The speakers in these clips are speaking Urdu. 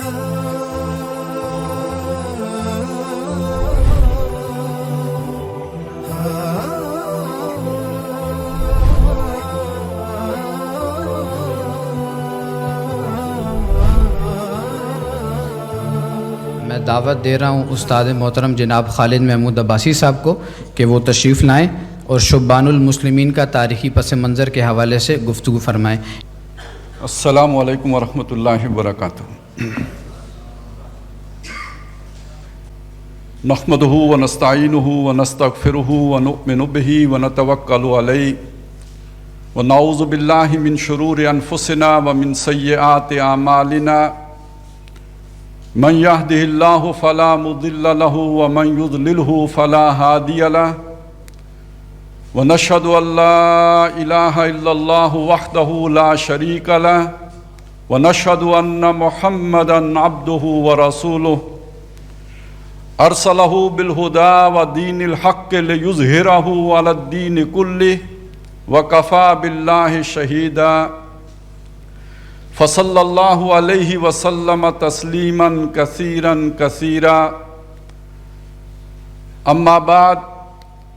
میں دعوت دے رہا ہوں استاد محترم جناب خالد محمود عباسی صاحب کو کہ وہ تشریف لائیں اور شبان المسلمین کا تاریخی پس منظر کے حوالے سے گفتگو فرمائیں۔ السلام علیکم ورحمۃ اللہ وبرکاتہ۔ نحمدہ ونستعینہ ونستغفرہ ونؤمن بہ ونتوکل علیہ ونعوذ باللہ من شرور انفسنا ومن سیئات اعمالنا من یہدہ اللہ فلا مضل لہ ومن یضللہ فلا ہادی لہ ونشہد ان لا الہ الا اللہ وحدہ لا شریک لہ ونشہد ان محمدا عبدہ ورسولہ ارسلہ بالہدی ودین الحق لیظہرہ علی الدین کلہ وکفی باللہ شہیدا فصلی اللہ علیہ وسلم تسلیما کثیرا کثیرا اما بعد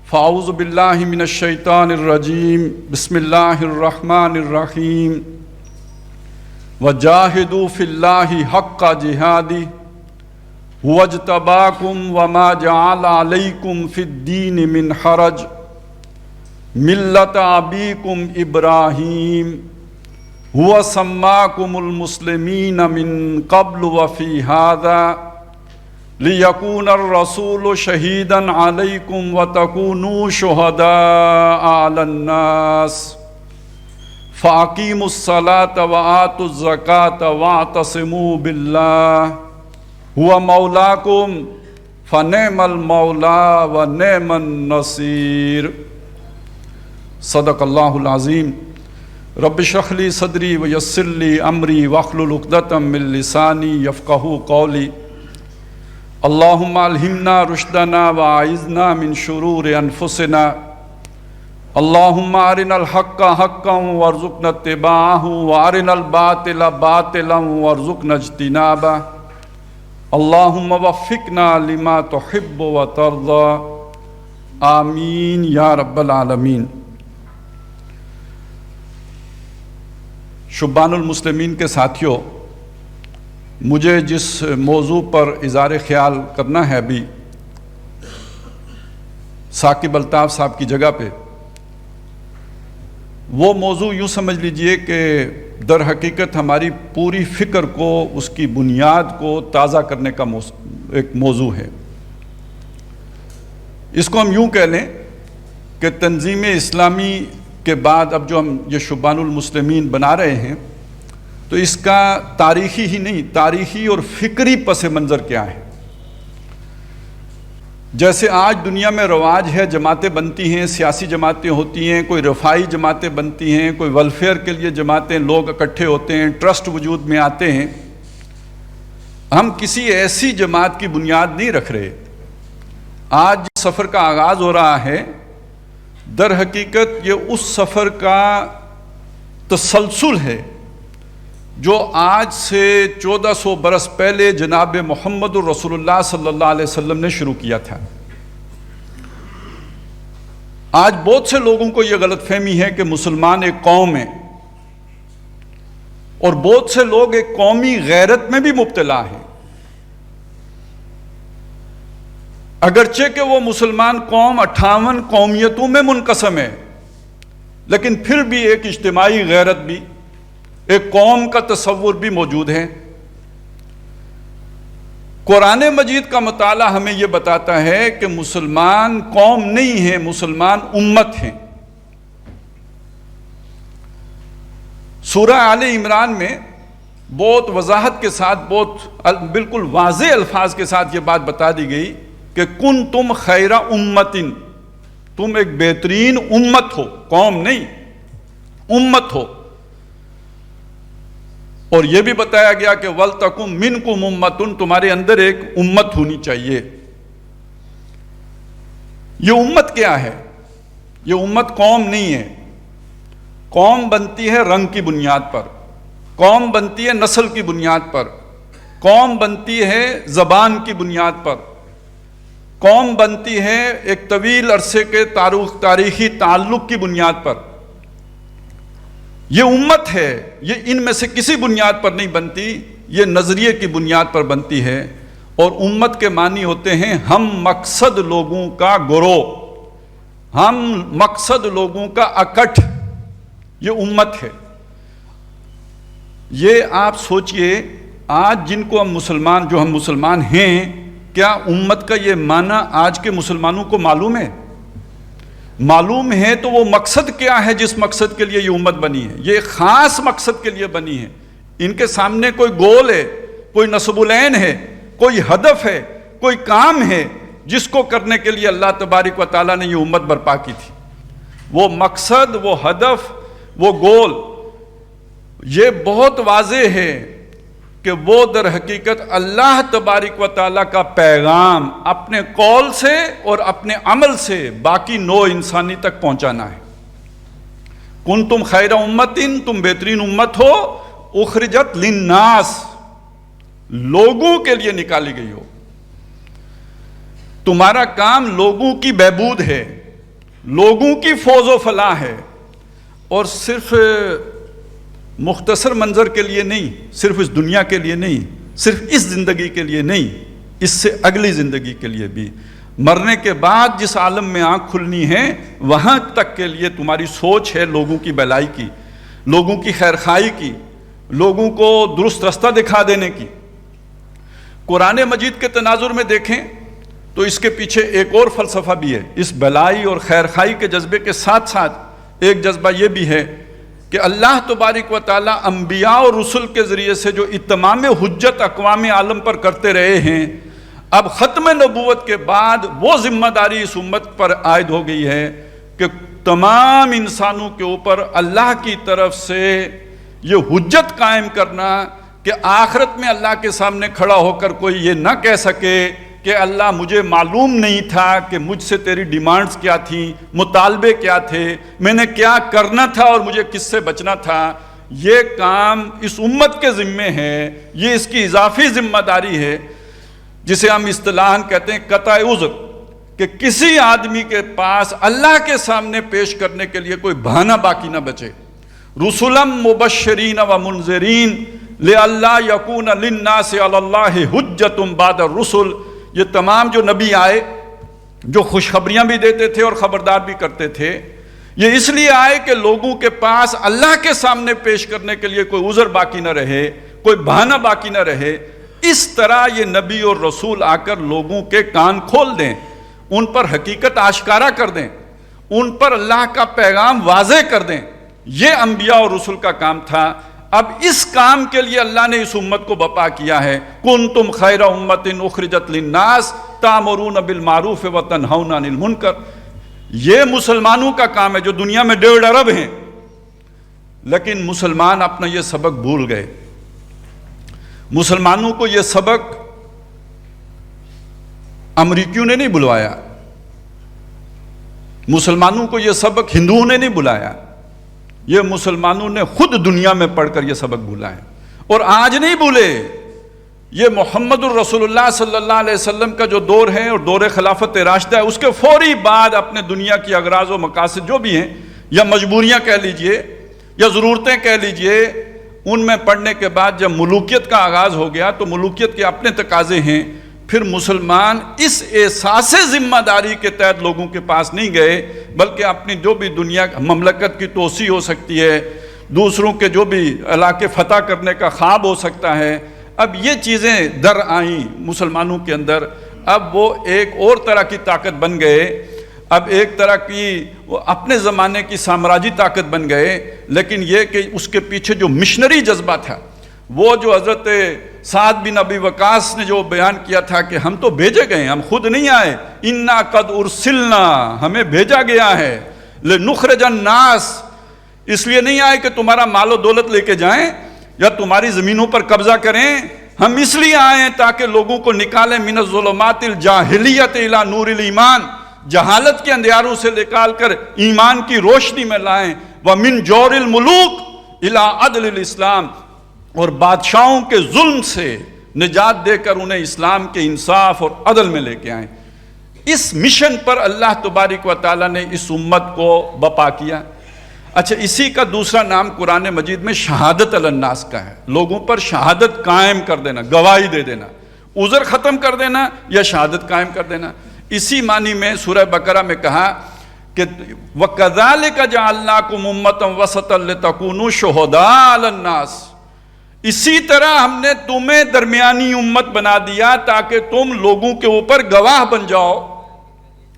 فاعوذ باللہ من الشیطان الرجیم بسم اللہ الرحمن الرحیم وجاہدوا فی اللہ حق جہادہ هو اجتباکم وما جعل علیکم فی الدین من حرج ملت ابیکم ابراہیم هو سماکم المسلمین من قبل وفی ھذا لیکون الرسول شہیدا علیکم وتکونوا شہداء علی الناس فاقیموا الصلاة وآتوا الزکاة واعتصموا باللہ هو مولاکم فنعم المولا ونعم النصیر۔ صدق اللہ العظیم۔ رب اشرح لی صدری ویسر لی امری واحلل عقدۃ من لسانی یفقہوا قولی۔ اللہم الہمنا رشدنا واعذنا من شرور انفسنا۔ اللہم ارنا الحق حقا وارزقنا اتباعہ وارنا الباطل باطلا وارزقنا اجتنابہ۔ اللہم وفقنا لما تحب وترضى آمین یا رب العالمین۔ شبان المسلمین کے ساتھیوں، مجھے جس موضوع پر اظہار خیال کرنا ہے ابھی ثاقب الطاف صاحب کی جگہ پہ، وہ موضوع یوں سمجھ لیجئے کہ در حقیقت ہماری پوری فکر کو، اس کی بنیاد کو تازہ کرنے کا ایک موضوع ہے۔ اس کو ہم یوں کہہ لیں کہ تنظیم اسلامی کے بعد اب جو ہم یہ شبان المسلمین بنا رہے ہیں تو اس کا تاریخی ہی نہیں، تاریخی اور فکری پس منظر کیا ہے۔ جیسے آج دنیا میں رواج ہے، جماعتیں بنتی ہیں، سیاسی جماعتیں ہوتی ہیں، کوئی رفاہی جماعتیں بنتی ہیں، کوئی ویلفیئر کے لیے جماعتیں، لوگ اکٹھے ہوتے ہیں، ٹرسٹ وجود میں آتے ہیں۔ ہم کسی ایسی جماعت کی بنیاد نہیں رکھ رہے۔ آج جس سفر کا آغاز ہو رہا ہے، در حقیقت یہ اس سفر کا تسلسل ہے جو آج سے 1400 برس پہلے جناب محمد الرسول اللہ صلی اللہ علیہ وسلم نے شروع کیا تھا۔ آج بہت سے لوگوں کو یہ غلط فہمی ہے کہ مسلمان ایک قوم ہے، اور بہت سے لوگ ایک قومی غیرت میں بھی مبتلا ہیں، اگرچہ کہ وہ مسلمان قوم 58 قومیتوں میں منقسم ہے، لیکن پھر بھی ایک اجتماعی غیرت بھی، ایک قوم کا تصور بھی موجود ہے۔ قرآن مجید کا مطالعہ ہمیں یہ بتاتا ہے کہ مسلمان قوم نہیں ہیں، مسلمان امت ہیں۔ سورہ آل عمران میں بہت وضاحت کے ساتھ، بہت بالکل واضح الفاظ کے ساتھ یہ بات بتا دی گئی کہ کن تم خیر امتن، تم ایک بہترین امت ہو، قوم نہیں، امت ہو۔ اور یہ بھی بتایا گیا کہ وَلْتَكُمْ مِنْكُمْ أُمَّةٌ، تمہارے اندر ایک امت ہونی چاہیے۔ یہ امت کیا ہے؟ یہ امت قوم نہیں ہے۔ قوم بنتی ہے رنگ کی بنیاد پر، قوم بنتی ہے نسل کی بنیاد پر، قوم بنتی ہے زبان کی بنیاد پر، قوم بنتی ہے ایک طویل عرصے کے تاریخی تعلق کی بنیاد پر. یہ امت ہے، یہ ان میں سے کسی بنیاد پر نہیں بنتی، یہ نظریے کی بنیاد پر بنتی ہے. اور امت کے معنی ہوتے ہیں ہم مقصد لوگوں کا گروہ، ہم مقصد لوگوں کا اکٹھ، یہ امت ہے. یہ آپ سوچئے آج جن کو ہم مسلمان ہیں، کیا امت کا یہ معنی آج کے مسلمانوں کو معلوم ہے؟ معلوم ہے تو وہ مقصد کیا ہے جس مقصد کے لیے یہ امت بنی ہے؟ یہ خاص مقصد کے لیے بنی ہے. ان کے سامنے کوئی گول ہے، کوئی نصب العین ہے، کوئی ہدف ہے، کوئی کام ہے جس کو کرنے کے لیے اللہ تبارک و تعالیٰ نے یہ امت برپا کی تھی. وہ مقصد، وہ ہدف، وہ گول یہ بہت واضح ہے کہ وہ در حقیقت اللہ تبارک و تعالیٰ کا پیغام اپنے قول سے اور اپنے عمل سے باقی نوع انسانی تک پہنچانا ہے. کنتم خیر امت، تم بہترین امت ہو، اخرجت للناس، لوگوں کے لیے نکالی گئی ہو. تمہارا کام لوگوں کی بہبود ہے، لوگوں کی فوز و فلاح ہے. اور صرف مختصر منظر کے لیے نہیں، صرف اس دنیا کے لیے نہیں، صرف اس زندگی کے لیے نہیں، اس سے اگلی زندگی کے لیے بھی. مرنے کے بعد جس عالم میں آنکھ کھلنی ہے وہاں تک کے لیے تمہاری سوچ ہے لوگوں کی بھلائی کی، لوگوں کی خیرخواہی کی، لوگوں کو درست رستہ دکھا دینے کی. قرآن مجید کے تناظر میں دیکھیں تو اس کے پیچھے ایک اور فلسفہ بھی ہے. اس بھلائی اور خیرخواہی کے جذبے کے ساتھ ساتھ ایک جذبہ یہ بھی ہے کہ اللہ تبارک و تعالیٰ انبیاء اور رسل کے ذریعے سے جو اتمام حجت اقوام عالم پر کرتے رہے ہیں، اب ختم نبوت کے بعد وہ ذمہ داری اس امت پر عائد ہو گئی ہے کہ تمام انسانوں کے اوپر اللہ کی طرف سے یہ حجت قائم کرنا کہ آخرت میں اللہ کے سامنے کھڑا ہو کر کوئی یہ نہ کہہ سکے کہ اللہ مجھے معلوم نہیں تھا کہ مجھ سے تیری ڈیمانڈز کیا تھیں، مطالبے کیا تھے، میں نے کیا کرنا تھا اور مجھے کس سے بچنا تھا. یہ کام اس امت کے ذمے ہے، یہ اس کی اضافی ذمہ داری ہے جسے ہم اصطلاحاً کہتے ہیں قطع عذر، کہ کسی آدمی کے پاس اللہ کے سامنے پیش کرنے کے لیے کوئی بہانہ باقی نہ بچے. رسلا مبشرین و منذرین لئلا یکون للناس علی اللہ حجۃ بعد الرسل. یہ تمام جو نبی آئے جو خوشخبریاں بھی دیتے تھے اور خبردار بھی کرتے تھے، یہ اس لیے آئے کہ لوگوں کے پاس اللہ کے سامنے پیش کرنے کے لیے کوئی عذر باقی نہ رہے، کوئی بہانہ باقی نہ رہے. اس طرح یہ نبی اور رسول آ کر لوگوں کے کان کھول دیں، ان پر حقیقت آشکارا کر دیں، ان پر اللہ کا پیغام واضح کر دیں. یہ انبیاء اور رسول کا کام تھا. اب اس کام کے لیے اللہ نے اس امت کو بپا کیا ہے. کنتم خیر امت اخرجت للناس تأمرون بالمعروف وتنہون عن المنکر. یہ مسلمانوں کا کام ہے جو دنیا میں 1.5 ارب ہیں، لیکن مسلمان اپنا یہ سبق بھول گئے. مسلمانوں کو یہ سبق امریکیوں نے نہیں بلوایا، مسلمانوں کو یہ سبق ہندوؤں نے نہیں بلایا، یہ مسلمانوں نے خود دنیا میں پڑھ کر یہ سبق بھولا ہے. اور آج نہیں بھولے. یہ محمد الرسول اللہ صلی اللہ علیہ وسلم کا جو دور ہے اور دور خلافت راشدہ ہے، اس کے فوری بعد اپنے دنیا کی اغراض و مقاصد جو بھی ہیں، یا مجبوریاں کہہ لیجئے یا ضرورتیں کہہ لیجئے، ان میں پڑھنے کے بعد جب ملوکیت کا آغاز ہو گیا تو ملوکیت کے اپنے تقاضے ہیں. پھر مسلمان اس احساس ذمہ داری کے تحت لوگوں کے پاس نہیں گئے، بلکہ اپنی جو بھی دنیا مملکت کی توسیع ہو سکتی ہے، دوسروں کے جو بھی علاقے فتح کرنے کا خواب ہو سکتا ہے، اب یہ چیزیں در آئیں مسلمانوں کے اندر. اب وہ ایک اور طرح کی طاقت بن گئے، اب ایک طرح کی وہ اپنے زمانے کی سامراجی طاقت بن گئے. لیکن یہ کہ اس کے پیچھے جو مشنری جذبہ تھا، وہ جو حضرت سعد بن ابی وقاص نے جو بیان کیا تھا کہ ہم تو بھیجے گئے، ہم خود نہیں آئے، انا قد ارسلنا، ہمیں بھیجا گیا ہے، لنخرج الناس، اس لیے نہیں آئے کہ تمہارا مال و دولت لے کے جائیں یا تمہاری زمینوں پر قبضہ کریں، ہم اس لیے آئے ہیں تاکہ لوگوں کو نکالیں من الظلمات الجاہلیت الی نور الایمان، جہالت کے اندھیاروں سے نکال کر ایمان کی روشنی میں لائیں، ومن جور الملوک الی عدل الاسلام، اور بادشاہوں کے ظلم سے نجات دے کر انہیں اسلام کے انصاف اور عدل میں لے کے آئیں۔ اس مشن پر اللہ تبارک و تعالیٰ نے اس امت کو بپا کیا۔ اچھا، اسی کا دوسرا نام قرآن مجید میں شہادت علی الناس کا ہے، لوگوں پر شہادت قائم کر دینا، گواہی دے دینا، عذر ختم کر دینا یا شہادت قائم کر دینا۔ اسی معنی میں سورہ بقرہ میں کہا کہ وَكَذَلِكَ جَعَلْنَاكُمْ أُمَّةً وَسَطًا لِتَكُونُوا شُهَدَاءَ عَلَى النَّاسِ، اسی طرح ہم نے تمہیں درمیانی امت بنا دیا تاکہ تم لوگوں کے اوپر گواہ بن جاؤ۔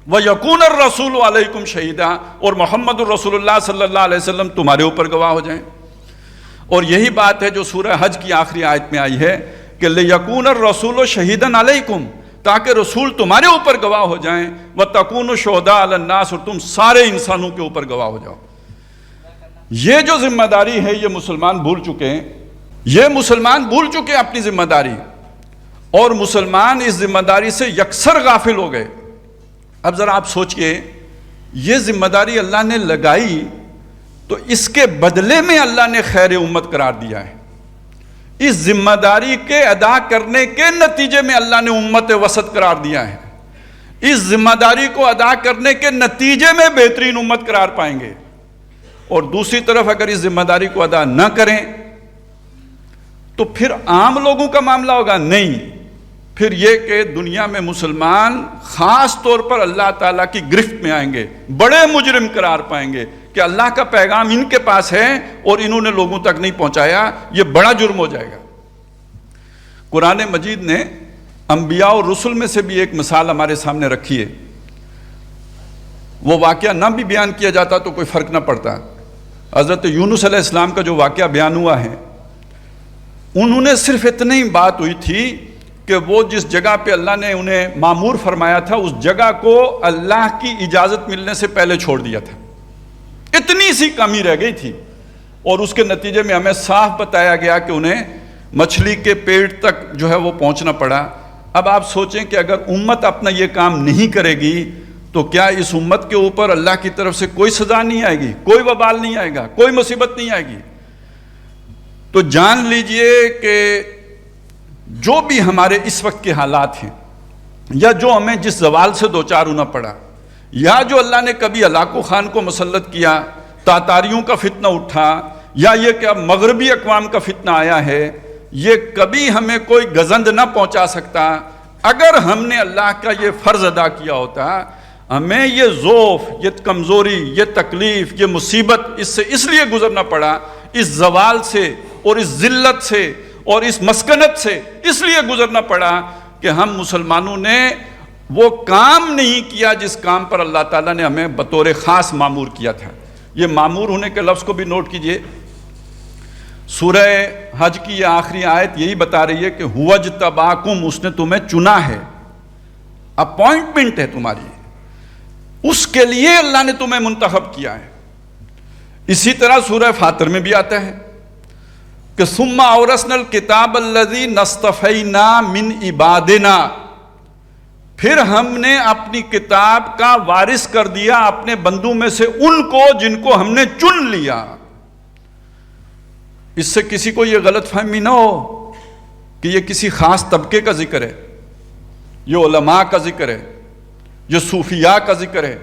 وَيَكُونَ الرَّسُولُ عَلَيْكُمْ شَهِيدًا، اور محمد الرسول اللہ صلی اللہ علیہ وسلم تمہارے اوپر گواہ ہو جائیں۔ اور یہی بات ہے جو سورہ حج کی آخری آیت میں آئی ہے کہ لِيَكُونَ الرَّسُولُ شَهِيدًا عَلَيْكُمْ، تاکہ رسول تمہارے اوپر گواہ ہو جائیں، وَتَكُونُوا شُهَدَاءَ عَلَى النَّاسِ، اور تم سارے انسانوں کے اوپر گواہ ہو جاؤ۔ یہ جو ذمہ داری ہے یہ مسلمان بھول چکے ہیں، یہ مسلمان بھول چکے ہیں اپنی ذمہ داری، اور مسلمان اس ذمہ داری سے یکسر غافل ہو گئے۔ اب ذرا آپ سوچئے، یہ ذمہ داری اللہ نے لگائی تو اس کے بدلے میں اللہ نے خیر امت قرار دیا ہے۔ اس ذمہ داری کے ادا کرنے کے نتیجے میں اللہ نے امت وسط قرار دیا ہے۔ اس ذمہ داری کو ادا کرنے کے نتیجے میں بہترین امت قرار پائیں گے۔ اور دوسری طرف اگر اس ذمہ داری کو ادا نہ کریں تو پھر عام لوگوں کا معاملہ ہوگا؟ نہیں، پھر یہ کہ دنیا میں مسلمان خاص طور پر اللہ تعالیٰ کی گرفت میں آئیں گے، بڑے مجرم قرار پائیں گے کہ اللہ کا پیغام ان کے پاس ہے اور انہوں نے لوگوں تک نہیں پہنچایا، یہ بڑا جرم ہو جائے گا۔ قرآن مجید نے انبیاء اور رسل میں سے بھی ایک مثال ہمارے سامنے رکھی ہے۔ وہ واقعہ نہ بھی بیان کیا جاتا تو کوئی فرق نہ پڑتا۔ حضرت یونس علیہ السلام کا جو واقعہ بیان ہوا ہے، انہوں نے صرف اتنی بات ہوئی تھی کہ وہ جس جگہ پہ اللہ نے انہیں معمور فرمایا تھا اس جگہ کو اللہ کی اجازت ملنے سے پہلے چھوڑ دیا تھا، اتنی سی کمی رہ گئی تھی، اور اس کے نتیجے میں ہمیں صاف بتایا گیا کہ انہیں مچھلی کے پیٹ تک جو ہے وہ پہنچنا پڑا۔ اب آپ سوچیں کہ اگر امت اپنا یہ کام نہیں کرے گی تو کیا اس امت کے اوپر اللہ کی طرف سے کوئی سزا نہیں آئے گی، کوئی وبال نہیں آئے گا، کوئی مصیبت نہیں آئے گی؟ تو جان لیجئے کہ جو بھی ہمارے اس وقت کے حالات ہیں، یا جو ہمیں جس زوال سے دوچار ہونا پڑا، یا جو اللہ نے کبھی ہلاکو خان کو مسلط کیا، تاتاریوں کا فتنہ اٹھا، یا یہ کہ اب مغربی اقوام کا فتنہ آیا ہے، یہ کبھی ہمیں کوئی گزند نہ پہنچا سکتا۔ اگر ہم نے اللہ کا یہ فرض ادا کیا ہوتا، ہمیں یہ ضعف، یہ کمزوری، یہ تکلیف، یہ مصیبت اس سے اس لیے گزرنا پڑا، اس زوال سے اور اس ذلت سے اور اس مسکنت سے اس لیے گزرنا پڑا کہ ہم مسلمانوں نے وہ کام نہیں کیا جس کام پر اللہ تعالیٰ نے ہمیں بطور خاص معمور کیا تھا۔ یہ معمور ہونے کے لفظ کو بھی نوٹ کیجئے۔ سورہ حج کی یہ آخری آیت یہی بتا رہی ہے کہ ہُوَجْتَبَاكُمْ، اس نے تمہیں چنا ہے، اپوائنٹمنٹ ہے تمہاری، اس کے لیے اللہ نے تمہیں منتخب کیا ہے۔ اسی طرح سورہ فاطر میں بھی آتا ہے کہ ثُمَّ أَوْرَثْنَا الْكِتَابَ الَّذِي نَصْطَفَيْنَا مِنْ عِبَادِنَا، پھر ہم نے اپنی کتاب کا وارث کر دیا اپنے بندوں میں سے ان کو جن کو ہم نے چن لیا۔ اس سے کسی کو یہ غلط فہمی نہ ہو کہ یہ کسی خاص طبقے کا ذکر ہے، یہ علماء کا ذکر ہے، یہ صوفیاء کا ذکر ہے،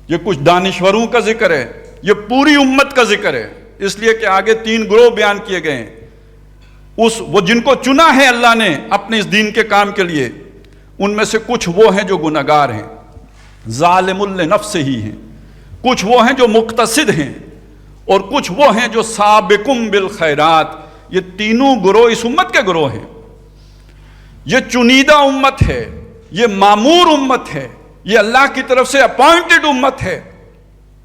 یہ کچھ دانشوروں کا ذکر ہے، یہ پوری امت کا ذکر ہے، اس لیے کہ آگے 3 گروہ بیان کیے گئے ہیں۔ وہ جن کو چنا ہے اللہ نے اپنے اس دین کے کام کے لیے، ان میں سے کچھ وہ ہیں جو گنہگار ہیں، ظالم لنفسہ ہی ہیں، کچھ وہ ہیں جو مقتصد ہیں، اور کچھ وہ ہیں جو سابقم بالخیرات۔ یہ تینوں گروہ اس امت کے گروہ ہیں۔ یہ چنیدہ امت ہے، یہ معمور امت ہے، یہ اللہ کی طرف سے اپوائنٹڈ امت ہے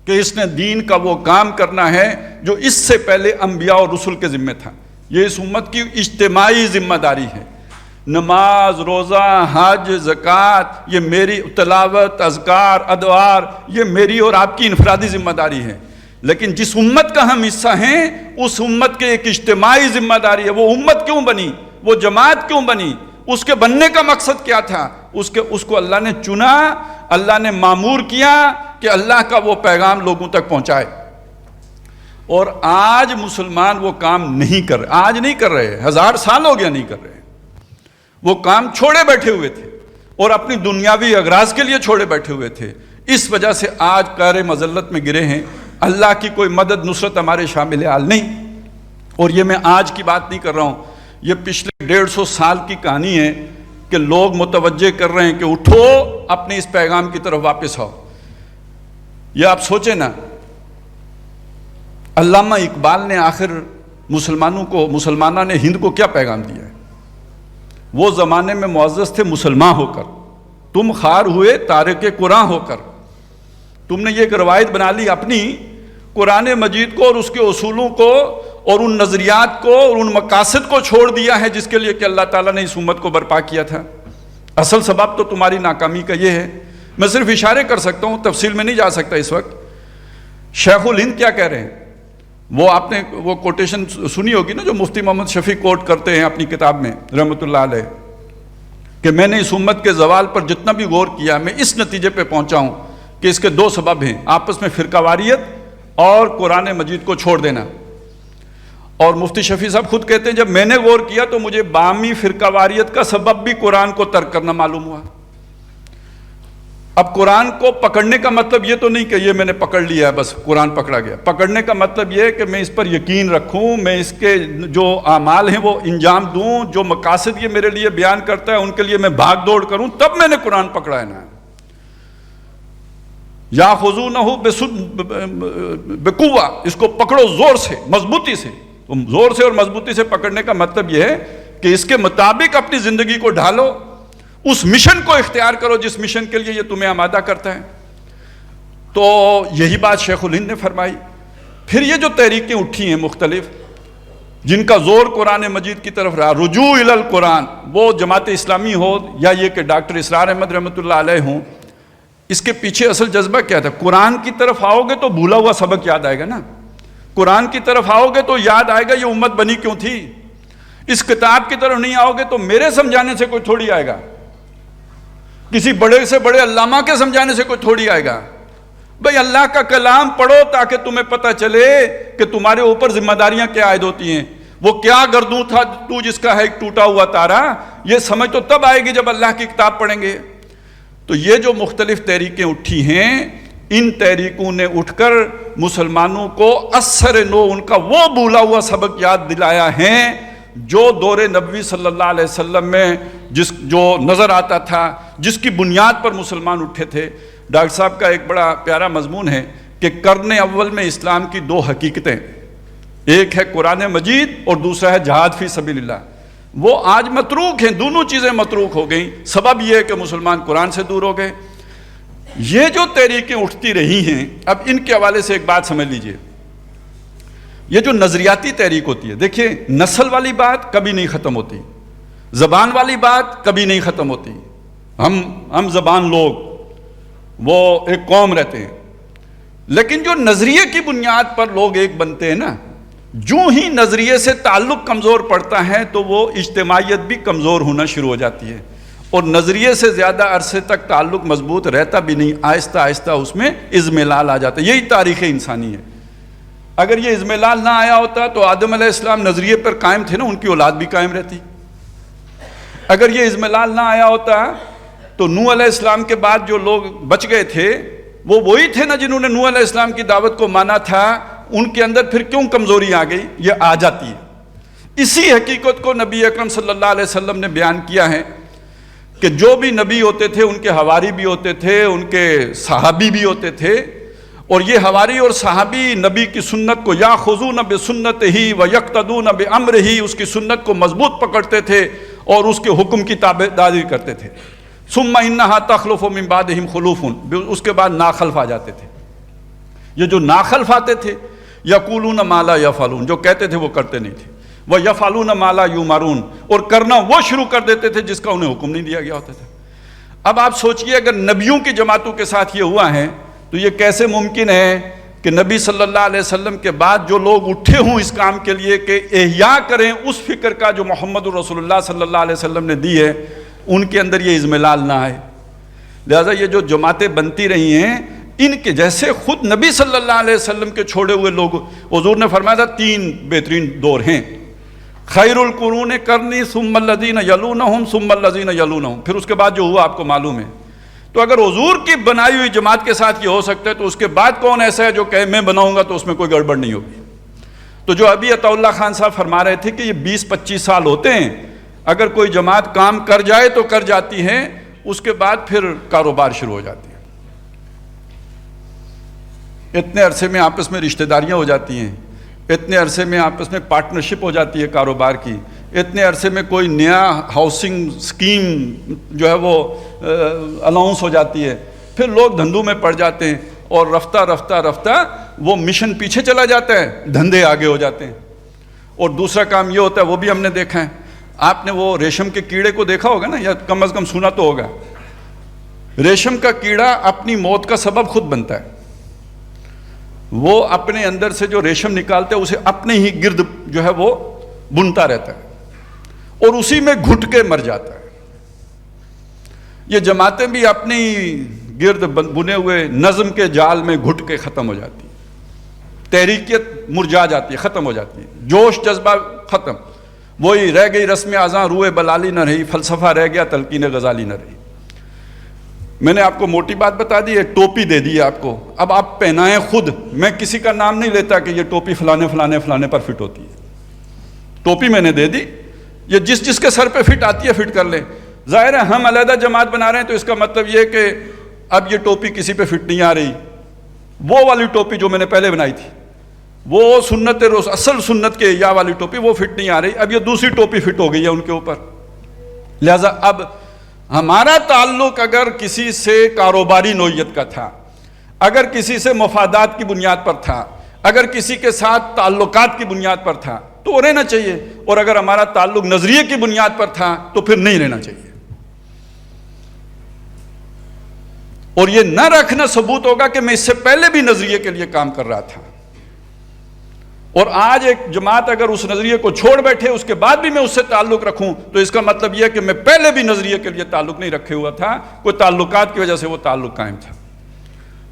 کہ اس نے دین کا وہ کام کرنا ہے جو اس سے پہلے انبیاء اور رسل کے ذمہ تھا۔ یہ اس امت کی اجتماعی ذمہ داری ہے۔ نماز، روزہ، حج، زکوٰۃ، یہ میری تلاوت، اذکار، ادوار، یہ میری اور آپ کی انفرادی ذمہ داری ہے۔ لیکن جس امت کا ہم حصہ ہیں اس امت کے ایک اجتماعی ذمہ داری ہے۔ وہ امت کیوں بنی؟ وہ جماعت کیوں بنی؟ اس کے بننے کا مقصد کیا تھا؟ اس کو اللہ نے چنا، اللہ نے معمور کیا کہ اللہ کا وہ پیغام لوگوں تک پہنچائے۔ اور آج مسلمان وہ کام نہیں کر رہے، آج نہیں کر رہے، 1000 سال ہو گیا نہیں کر رہے۔ وہ کام چھوڑے بیٹھے ہوئے تھے اور اپنی دنیاوی اغراض کے لیے چھوڑے بیٹھے ہوئے تھے. اس وجہ سے آج قہر مذلت میں گرے ہیں. اللہ کی کوئی مدد نصرت ہمارے شامل حال نہیں. اور یہ میں آج کی بات نہیں کر رہا ہوں, یہ پچھلے 150 سال کی کہانی ہے کہ لوگ متوجہ کر رہے ہیں کہ اٹھو, اپنے اس پیغام کی طرف واپس آؤ. یہ آپ سوچیں نا, علامہ اقبال نے آخر مسلمانہ نے ہند کو کیا پیغام دیا ہے؟ وہ زمانے میں معزز تھے مسلمان ہو کر, تم خار ہوئے تارک قرآن ہو کر. تم نے یہ ایک روایت بنا لی اپنی, قرآن مجید کو اور اس کے اصولوں کو اور ان نظریات کو اور ان مقاصد کو چھوڑ دیا ہے جس کے لیے کہ اللہ تعالیٰ نے اس امت کو برپا کیا تھا. اصل سبب تو تمہاری ناکامی کا یہ ہے. میں صرف اشارے کر سکتا ہوں, تفصیل میں نہیں جا سکتا اس وقت. شیخ الہند کیا کہہ رہے ہیں, وہ آپ نے وہ کوٹیشن سنی ہوگی نا جو مفتی محمد شفیع کوٹ کرتے ہیں اپنی کتاب میں رحمۃ اللہ علیہ, کہ میں نے اس امت کے زوال پر جتنا بھی غور کیا میں اس نتیجے پہ پہنچا ہوں کہ اس کے 2 سبب ہیں, آپس میں فرقہ واریت اور قرآن مجید کو چھوڑ دینا. اور مفتی شفیع صاحب خود کہتے ہیں جب میں نے غور کیا تو مجھے بامی فرقہ واریت کا سبب بھی قرآن کو ترک کرنا معلوم ہوا. اب قرآن کو پکڑنے کا مطلب یہ تو نہیں کہ یہ میں نے پکڑ لیا ہے بس قرآن پکڑا گیا. پکڑنے کا مطلب یہ ہے کہ میں اس پر یقین رکھوں, میں اس کے جو اعمال ہیں وہ انجام دوں, جو مقاصد یہ میرے لیے بیان کرتا ہے ان کے لیے میں بھاگ دوڑ کروں, تب میں نے قرآن پکڑا ہے نا. یا خذونہ بقوہ, اس کو پکڑو زور سے مضبوطی سے. تم زور سے اور مضبوطی سے پکڑنے کا مطلب یہ ہے کہ اس کے مطابق اپنی زندگی کو ڈھالو, اس مشن کو اختیار کرو جس مشن کے لیے یہ تمہیں آمادہ کرتا ہے. تو یہی بات شیخ الہند نے فرمائی. پھر یہ جو تحریکیں اٹھی ہیں مختلف جن کا زور قرآن مجید کی طرف رہا, رجوع الی القرآن, وہ جماعت اسلامی ہو یا یہ کہ ڈاکٹر اسرار احمد رحمۃ اللہ علیہ ہوں, اس کے پیچھے اصل جذبہ کیا تھا؟ قرآن کی طرف آؤ گے تو بھولا ہوا سبق یاد آئے گا نا, قرآن کی طرف آؤ گے تو یاد آئے گا یہ امت بنی کیوں تھی. اس کتاب کی طرف نہیں آؤ گے تو میرے سمجھانے سے کوئی تھوڑی آئے گا, کسی بڑے سے بڑے علامہ کے سمجھانے سے کوئی تھوڑی آئے گا. بھئی اللہ کا کلام پڑھو تاکہ تمہیں پتہ چلے کہ تمہارے اوپر ذمہ داریاں کیا عائد ہوتی ہیں. وہ کیا گردوں تھا تو جس کا ہے ایک ٹوٹا ہوا تارا, یہ سمجھ تو تب آئے گی جب اللہ کی کتاب پڑھیں گے. تو یہ جو مختلف تحریکیں اٹھی ہیں, ان تحریکوں نے اٹھ کر مسلمانوں کو اثر نو ان کا وہ بھولا ہوا سبق یاد دلایا ہے جو دور نبوی صلی اللہ علیہ وسلم میں جو نظر آتا تھا, جس کی بنیاد پر مسلمان اٹھے تھے. ڈاکٹر صاحب کا ایک بڑا پیارا مضمون ہے کہ قرن اول میں اسلام کی 2 حقیقتیں, ایک ہے قرآن مجید اور دوسرا ہے جہاد فی سبیل اللہ. وہ آج متروک ہیں, دونوں چیزیں متروک ہو گئیں. سبب یہ ہے کہ مسلمان قرآن سے دور ہو گئے. یہ جو تحریکیں اٹھتی رہی ہیں, اب ان کے حوالے سے ایک بات سمجھ لیجئے. یہ جو نظریاتی تحریک ہوتی ہے, دیکھیں نسل والی بات کبھی نہیں ختم ہوتی, زبان والی بات کبھی نہیں ختم ہوتی. ہم زبان لوگ وہ ایک قوم رہتے ہیں, لیکن جو نظریے کی بنیاد پر لوگ ایک بنتے ہیں نا, جو ہی نظریے سے تعلق کمزور پڑتا ہے تو وہ اجتماعیت بھی کمزور ہونا شروع ہو جاتی ہے, اور نظریے سے زیادہ عرصے تک تعلق مضبوط رہتا بھی نہیں, آہستہ آہستہ اس میں اضمحلال آ جاتا ہے. یہی تاریخ انسانی ہے. اگر یہ اضمحلال نہ آیا ہوتا تو آدم علیہ السلام نظریے پر قائم تھے نا, ان کی اولاد بھی قائم رہتی. اگر یہ اضمحلال نہ آیا ہوتا تو نوح علیہ السلام کے بعد جو لوگ بچ گئے تھے وہ وہی تھے نا جنہوں نے نوح علیہ السلام کی دعوت کو مانا تھا. ان کے اندر پھر کیوں کمزوری آ گئی؟ یہ آ جاتی ہے. اسی حقیقت کو نبی اکرم صلی اللہ علیہ وسلم نے بیان کیا ہے کہ جو بھی نبی ہوتے تھے ان کے حواری بھی ہوتے تھے, ان کے صحابی بھی ہوتے تھے, اور یہ حواری اور صحابی نبی کی سنت کو یاخذون بسنتہ ویقتدون بامرہ, اس کی سنت کو مضبوط پکڑتے تھے اور اس کے حکم کی تابعداری کرتے تھے. ثم انہا تخلف من بعدہم خلوف, اس کے بعد ناخلف آ جاتے تھے. یہ جو ناخلف آتے تھے, یقولون ما لا یفعلون, جو کہتے تھے وہ کرتے نہیں تھے, وَيَفْعَلُونَ مَا لَا يُؤْمَرُونَ, اور کرنا وہ شروع کر دیتے تھے جس کا انہیں حکم نہیں دیا گیا ہوتا تھا. اب آپ سوچئے اگر نبیوں کی جماعتوں کے ساتھ یہ ہوا ہے تو یہ کیسے ممکن ہے کہ نبی صلی اللہ علیہ وسلم کے بعد جو لوگ اٹھے ہوں اس کام کے لیے کہ احیاء کریں اس فکر کا جو محمد رسول اللہ صلی اللہ علیہ وسلم نے دی ہے, ان کے اندر یہ اضمحلال نہ آئے. لہذا یہ جو جماعتیں بنتی رہی ہیں, ان کے جیسے خود نبی صلی اللہ علیہ وسلم کے چھوڑے ہوئے لوگ, حضور نے فرمایا تھا 3 بہترین دور ہیں. خیر القرون کرنی ثم الذین یلونہم ثم الذین یلونہم، پھر اس کے بعد جو ہوا آپ کو معلوم ہے۔ تو اگر حضور کی بنائی ہوئی جماعت کے ساتھ یہ ہو سکتا ہے تو اس کے بعد کون ایسا ہے جو کہے میں بناؤں گا تو اس میں کوئی گڑبڑ نہیں ہوگی؟ تو جو ابھی عطا اللہ خان صاحب فرما رہے تھے کہ یہ 20-25 سال ہوتے ہیں، اگر کوئی جماعت کام کر جائے تو کر جاتی ہے، اس کے بعد پھر کاروبار شروع ہو جاتی ہے۔ اتنے عرصے میں آپس میں رشتہ داریاں ہو جاتی ہیں، اتنے عرصے میں آپس میں پارٹنرشپ ہو جاتی ہے کاروبار کی، اتنے عرصے میں کوئی نیا ہاؤسنگ سکیم جو ہے وہ الاؤنس ہو جاتی ہے، پھر لوگ دھندوں میں پڑ جاتے ہیں اور رفتہ رفتہ رفتہ وہ مشن پیچھے چلا جاتا ہے، دھندے آگے ہو جاتے ہیں۔ اور دوسرا کام یہ ہوتا ہے، وہ بھی ہم نے دیکھا ہے، آپ نے وہ ریشم کے کیڑے کو دیکھا ہوگا نا، یا کم از کم سنا تو ہوگا۔ ریشم کا کیڑا اپنی موت کا سبب خود بنتا ہے، وہ اپنے اندر سے جو ریشم نکالتا ہے اسے اپنے ہی گرد جو ہے وہ بنتا رہتا ہے اور اسی میں گھٹ کے مر جاتا ہے۔ یہ جماعتیں بھی اپنی گرد بنے ہوئے نظم کے جال میں گھٹ کے ختم ہو جاتی ہیں، تحریکیت مرجا جاتی ہے، ختم ہو جاتی ہے، جوش جذبہ ختم، وہی رہ گئی رسم اذاں روئے بلالی نہ رہی، فلسفہ رہ گیا تلقین غزالی نہ رہی۔ میں نے آپ کو موٹی بات بتا دی، ایک ٹوپی دے دی آپ کو، اب آپ پہنائیں خود، میں کسی کا نام نہیں لیتا کہ یہ ٹوپی فلانے فلانے فلانے پر فٹ ہوتی ہے، ٹوپی میں نے دے دی، یہ جس جس کے سر پہ فٹ آتی ہے فٹ کر لیں۔ ظاہر ہے ہم علیحدہ جماعت بنا رہے ہیں تو اس کا مطلب یہ کہ اب یہ ٹوپی کسی پہ فٹ نہیں آ رہی، وہ والی ٹوپی جو میں نے پہلے بنائی تھی، وہ سنت اصل سنت کے یا والی ٹوپی وہ فٹ نہیں آ رہی، اب یہ دوسری ٹوپی فٹ ہو گئی ہے ان کے اوپر۔ لہذا اب ہمارا تعلق اگر کسی سے کاروباری نوعیت کا تھا، اگر کسی سے مفادات کی بنیاد پر تھا، اگر کسی کے ساتھ تعلقات کی بنیاد پر تھا تو رہنا چاہیے، اور اگر ہمارا تعلق نظریے کی بنیاد پر تھا تو پھر نہیں رہنا چاہیے۔ اور یہ نہ رکھنا ثبوت ہوگا کہ میں اس سے پہلے بھی نظریے کے لیے کام کر رہا تھا، اور آج ایک جماعت اگر اس نظریے کو چھوڑ بیٹھے اس کے بعد بھی میں اس سے تعلق رکھوں تو اس کا مطلب یہ ہے کہ میں پہلے بھی نظریے کے لیے تعلق نہیں رکھے ہوا تھا، کوئی تعلقات کی وجہ سے وہ تعلق قائم تھا۔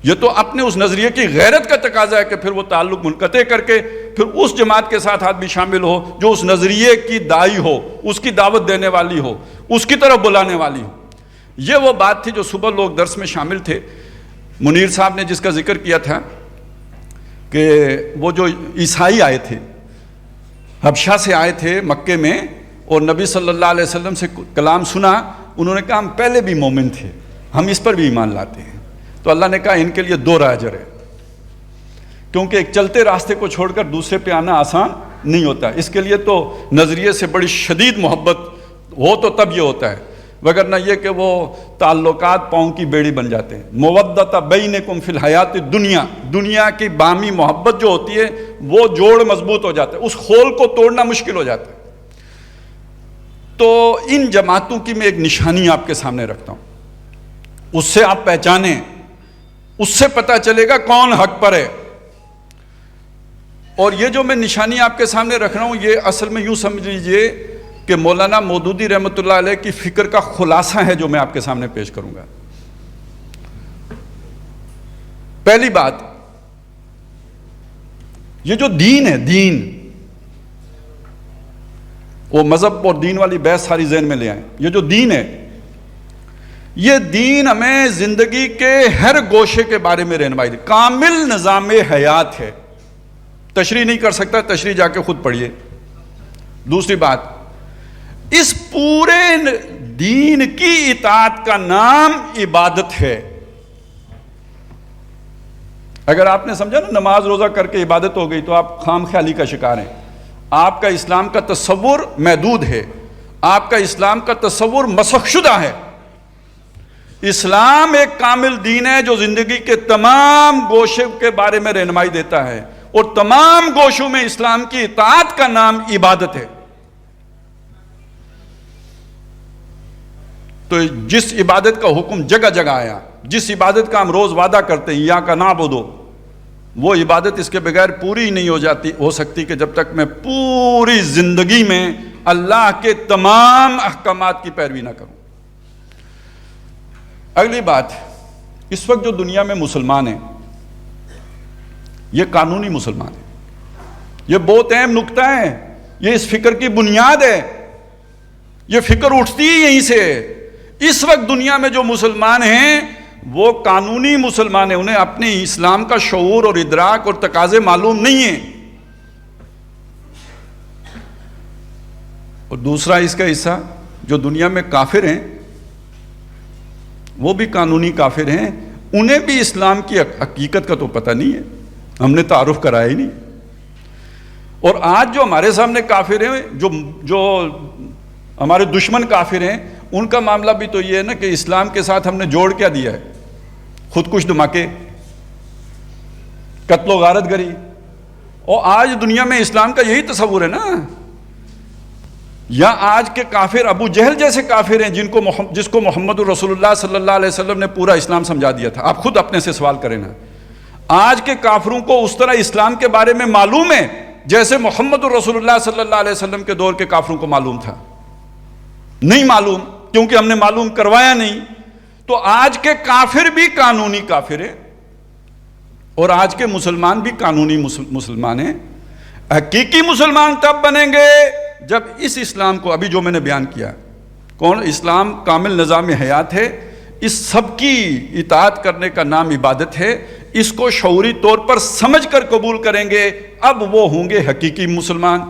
یہ تو اپنے اس نظریے کی غیرت کا تقاضا ہے کہ پھر وہ تعلق منقطع کر کے پھر اس جماعت کے ساتھ آدمی شامل ہو جو اس نظریے کی دائی ہو، اس کی دعوت دینے والی ہو، اس کی طرف بلانے والی ہو۔ یہ وہ بات تھی جو صبح لوگ درس میں شامل تھے، منیر صاحب نے جس کا ذکر کیا تھا کہ وہ جو عیسائی آئے تھے، حبشہ سے آئے تھے مکے میں، اور نبی صلی اللہ علیہ وسلم سے کلام سنا، انہوں نے کہا ہم پہلے بھی مومن تھے، ہم اس پر بھی ایمان لاتے ہیں۔ تو اللہ نے کہا ان کے لیے 2 اجر ہے، کیونکہ ایک چلتے راستے کو چھوڑ کر دوسرے پہ آنا آسان نہیں ہوتا، اس کے لیے تو نظریے سے بڑی شدید محبت ہو تو تب یہ ہوتا ہے، وگرنہ یہ کہ وہ تعلقات پاؤں کی بیڑی بن جاتے ہیں۔ مودۃ بینکم فی الحیات الدنیا، دنیا کی باہمی محبت جو ہوتی ہے وہ جوڑ مضبوط ہو جاتا ہے، اس خول کو توڑنا مشکل ہو جاتا ہے۔ تو ان جماعتوں کی میں ایک نشانی آپ کے سامنے رکھتا ہوں، اس سے آپ پہچانیں، اس سے پتہ چلے گا کون حق پر ہے۔ اور یہ جو میں نشانی آپ کے سامنے رکھ رہا ہوں یہ اصل میں یوں سمجھ لیجئے کہ مولانا مودودی رحمۃ اللہ علیہ کی فکر کا خلاصہ ہے جو میں آپ کے سامنے پیش کروں گا۔ پہلی بات، یہ جو دین ہے، دین، وہ مذہب اور دین والی بحث ساری ذہن میں لے آئیں۔ یہ جو دین ہے، یہ دین ہمیں زندگی کے ہر گوشے کے بارے میں رہنمائی دے، کامل نظام حیات ہے، تشریح نہیں کر سکتا، تشریح جا کے خود پڑھیے۔ دوسری بات، اس پورے دین کی اطاعت کا نام عبادت ہے۔ اگر آپ نے سمجھا نا نماز روزہ کر کے عبادت ہو گئی تو آپ خام خیالی کا شکار ہیں۔ آپ کا اسلام کا تصور محدود ہے، آپ کا اسلام کا تصور مسخ شدہ ہے۔ اسلام ایک کامل دین ہے جو زندگی کے تمام گوشے کے بارے میں رہنمائی دیتا ہے، اور تمام گوشوں میں اسلام کی اطاعت کا نام عبادت ہے۔ تو جس عبادت کا حکم جگہ جگہ آیا، جس عبادت کا ہم روز وعدہ کرتے ہیں یا کا نعبدو، وہ عبادت اس کے بغیر پوری نہیں ہو سکتی کہ جب تک میں پوری زندگی میں اللہ کے تمام احکامات کی پیروی نہ کروں۔ اگلی بات، اس وقت جو دنیا میں مسلمان ہیں یہ قانونی مسلمان ہیں، یہ بہت اہم نکتہ ہے، یہ اس فکر کی بنیاد ہے، یہ فکر اٹھتی ہی یہیں سے۔ اس وقت دنیا میں جو مسلمان ہیں وہ قانونی مسلمان ہیں، انہیں اپنے اسلام کا شعور اور ادراک اور تقاضے معلوم نہیں ہیں۔ اور دوسرا اس کا حصہ جو دنیا میں کافر ہیں، وہ بھی قانونی کافر ہیں، انہیں بھی اسلام کی حقیقت کا تو پتہ نہیں ہے، ہم نے تعارف کرایا ہی نہیں۔ اور آج جو ہمارے سامنے کافر ہیں، جو ہمارے دشمن کافر ہیں، ان کا معاملہ بھی تو یہ ہے نا کہ اسلام کے ساتھ ہم نے جوڑ کیا دیا ہے؟ خودکش دھماکے، قتل و غارت گری۔ اور آج دنیا میں اسلام کا یہی تصور ہے نا۔ یا آج کے کافر ابو جہل جیسے کافر ہیں جس کو محمد رسول اللہ صلی اللہ علیہ وسلم نے پورا اسلام سمجھا دیا تھا۔ آپ خود اپنے سے سوال کریں نا، آج کے کافروں کو اس طرح اسلام کے بارے میں معلوم ہے جیسے محمد رسول اللہ صلی اللہ علیہ وسلم کے دور کے کافروں کو معلوم تھا؟ نہیں معلوم، کیونکہ ہم نے معلوم کروایا نہیں۔ تو آج کے کافر بھی قانونی کافر ہیں اور آج کے مسلمان بھی قانونی مسلمان ہیں۔ حقیقی مسلمان تب بنیں گے جب اس اسلام کو، ابھی جو میں نے بیان کیا، اسلام کامل نظام حیات ہے، اس سب کی اطاعت کرنے کا نام عبادت ہے، اس کو شعوری طور پر سمجھ کر قبول کریں گے، اب وہ ہوں گے حقیقی مسلمان۔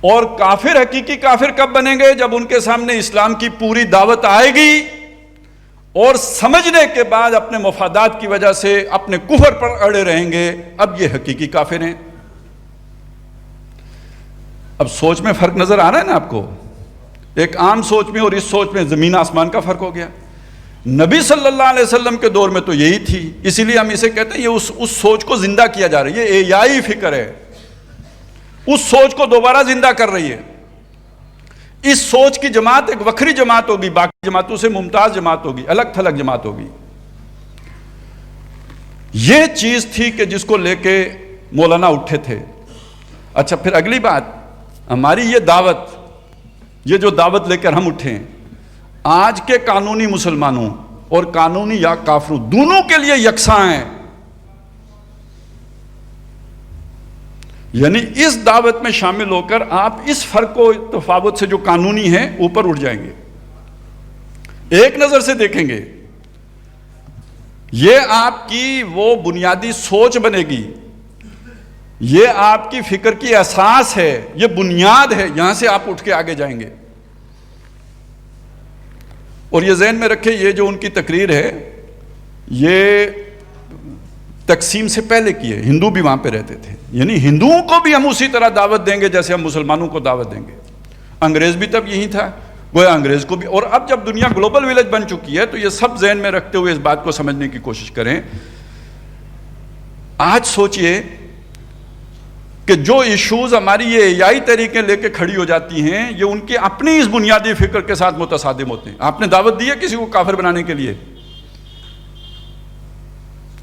اور کافر حقیقی کافر کب بنیں گے؟ جب ان کے سامنے اسلام کی پوری دعوت آئے گی اور سمجھنے کے بعد اپنے مفادات کی وجہ سے اپنے کفر پر اڑے رہیں گے، اب یہ حقیقی کافر ہیں۔ اب سوچ میں فرق نظر آ رہا ہے نا آپ کو؟ ایک عام سوچ میں اور اس سوچ میں زمین آسمان کا فرق ہو گیا۔ نبی صلی اللہ علیہ وسلم کے دور میں تو یہی تھی، اسی لیے ہم اسے کہتے ہیں یہ اس سوچ کو زندہ کیا جا رہا ہے، یہ احیائی فکر ہے، اس سوچ کو دوبارہ زندہ کر رہی ہے۔ اس سوچ کی جماعت ایک وکھری جماعت ہوگی، باقی جماعتوں سے ممتاز جماعت ہوگی، الگ تھلگ جماعت ہوگی۔ یہ چیز تھی کہ جس کو لے کے مولانا اٹھے تھے۔ اچھا، پھر اگلی بات، ہماری یہ دعوت، یہ جو دعوت لے کر ہم اٹھے ہیں، آج کے قانونی مسلمانوں اور قانونی یا کافروں دونوں کے لیے یکساں ہیں۔ یعنی اس دعوت میں شامل ہو کر آپ اس فرق و تفاوت سے جو قانونی ہے اوپر اٹھ جائیں گے، ایک نظر سے دیکھیں گے، یہ آپ کی وہ بنیادی سوچ بنے گی، یہ آپ کی فکر کی اساس ہے، یہ بنیاد ہے، یہاں سے آپ اٹھ کے آگے جائیں گے۔ اور یہ ذہن میں رکھیں، یہ جو ان کی تقریر ہے یہ تقسیم سے پہلے کی ہے، ہندو بھی وہاں پہ رہتے تھے، یعنی ہندوؤں کو بھی ہم اسی طرح دعوت دیں گے جیسے ہم مسلمانوں کو دعوت دیں گے۔ انگریز بھی تب یہی تھا، گویا انگریز کو بھی۔ اور اب جب دنیا گلوبل ولیج بن چکی ہے تو یہ سب ذہن میں رکھتے ہوئے اس بات کو سمجھنے کی کوشش کریں۔ آج سوچئے کہ جو ایشوز ہماری یہ احیائی طریقے لے کے کھڑی ہو جاتی ہیں، یہ ان کی اپنی اس بنیادی فکر کے ساتھ متصادم ہوتے ہیں۔ آپ نے دعوت دی ہے کسی کو کافر بنانے کے لیے،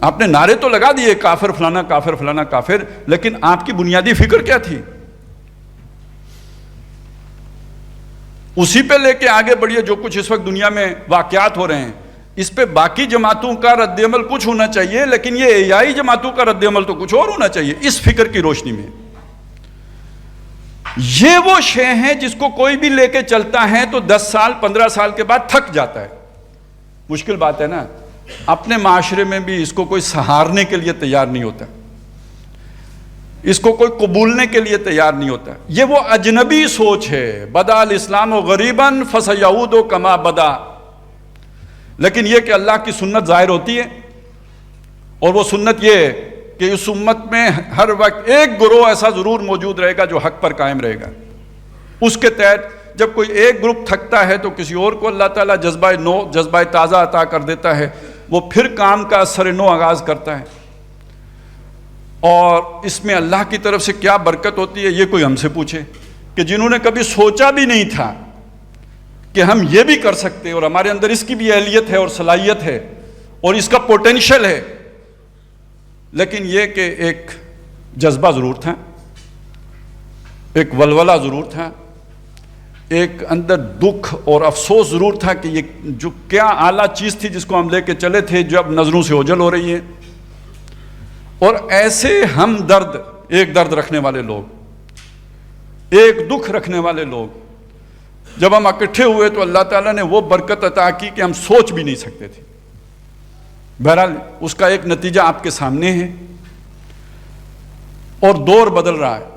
آپ نے نعرے تو لگا دیے کافر فلانا کافر فلانا کافر، لیکن آپ کی بنیادی فکر کیا تھی؟ اسی پہ لے کے آگے بڑھیے۔ جو کچھ اس وقت دنیا میں واقعات ہو رہے ہیں، اس پہ باقی جماعتوں کا رد عمل کچھ ہونا چاہیے، لیکن یہ احیائی جماعتوں کا رد عمل تو کچھ اور ہونا چاہیے اس فکر کی روشنی میں۔ یہ وہ شے ہیں جس کو کوئی بھی لے کے چلتا ہے تو 10 سال 15 سال کے بعد تھک جاتا ہے۔ مشکل بات ہے نا، اپنے معاشرے میں بھی اس کو کوئی سہارنے کے لیے تیار نہیں ہوتا، اس کو کوئی قبولنے کے لیے تیار نہیں ہوتا۔ یہ وہ اجنبی سوچ ہے، بدا الاسلام غریباً فسیعود کما بدا۔ لیکن یہ کہ اللہ کی سنت ظاہر ہوتی ہے، اور وہ سنت یہ ہے کہ اس امت میں ہر وقت ایک گروہ ایسا ضرور موجود رہے گا جو حق پر قائم رہے گا۔ اس کے تحت جب کوئی ایک گروپ تھکتا ہے تو کسی اور کو اللہ تعالیٰ جذبہ تازہ عطا کر دیتا ہے، وہ پھر کام کا سر نو آغاز کرتا ہے۔ اور اس میں اللہ کی طرف سے کیا برکت ہوتی ہے یہ کوئی ہم سے پوچھے کہ جنہوں نے کبھی سوچا بھی نہیں تھا کہ ہم یہ بھی کر سکتے، اور ہمارے اندر اس کی بھی اہلیت ہے اور صلاحیت ہے اور اس کا پوٹینشل ہے، لیکن یہ کہ ایک جذبہ ضرور تھا، ایک ولولہ ضرور تھا، ایک اندر دکھ اور افسوس ضرور تھا کہ یہ جو کیا اعلیٰ چیز تھی جس کو ہم لے کے چلے تھے جو اب نظروں سے اوجھل ہو رہی ہے۔ اور ایسے ہم درد، ایک درد رکھنے والے لوگ ایک دکھ رکھنے والے لوگ، جب ہم اکٹھے ہوئے تو اللہ تعالیٰ نے وہ برکت عطا کی کہ ہم سوچ بھی نہیں سکتے تھے۔ بہرحال اس کا ایک نتیجہ آپ کے سامنے ہے، اور دور بدل رہا ہے۔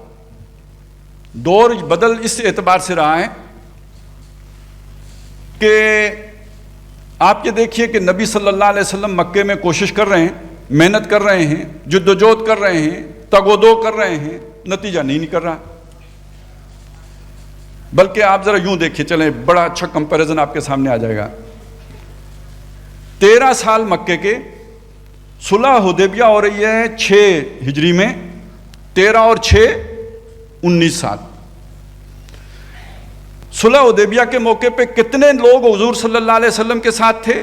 دور بدل اس اعتبار سے رہا ہے کہ آپ یہ دیکھیے کہ نبی صلی اللہ علیہ وسلم مکے میں کوشش کر رہے ہیں، محنت کر رہے ہیں، جد و جہد کر رہے ہیں، تگ و دو کر رہے ہیں، نتیجہ نہیں نکل رہا۔ بلکہ آپ ذرا یوں دیکھیے، چلیں بڑا اچھا کمپیریزن آپ کے سامنے آ جائے گا۔ 13 سال مکے کے، صلح حدیبیہ ہو رہی ہے 6 ہجری میں، 13 اور 6 19 سال۔ صلح حدیبیہ کے موقع پہ کتنے لوگ حضور صلی اللہ علیہ وسلم کے ساتھ تھے؟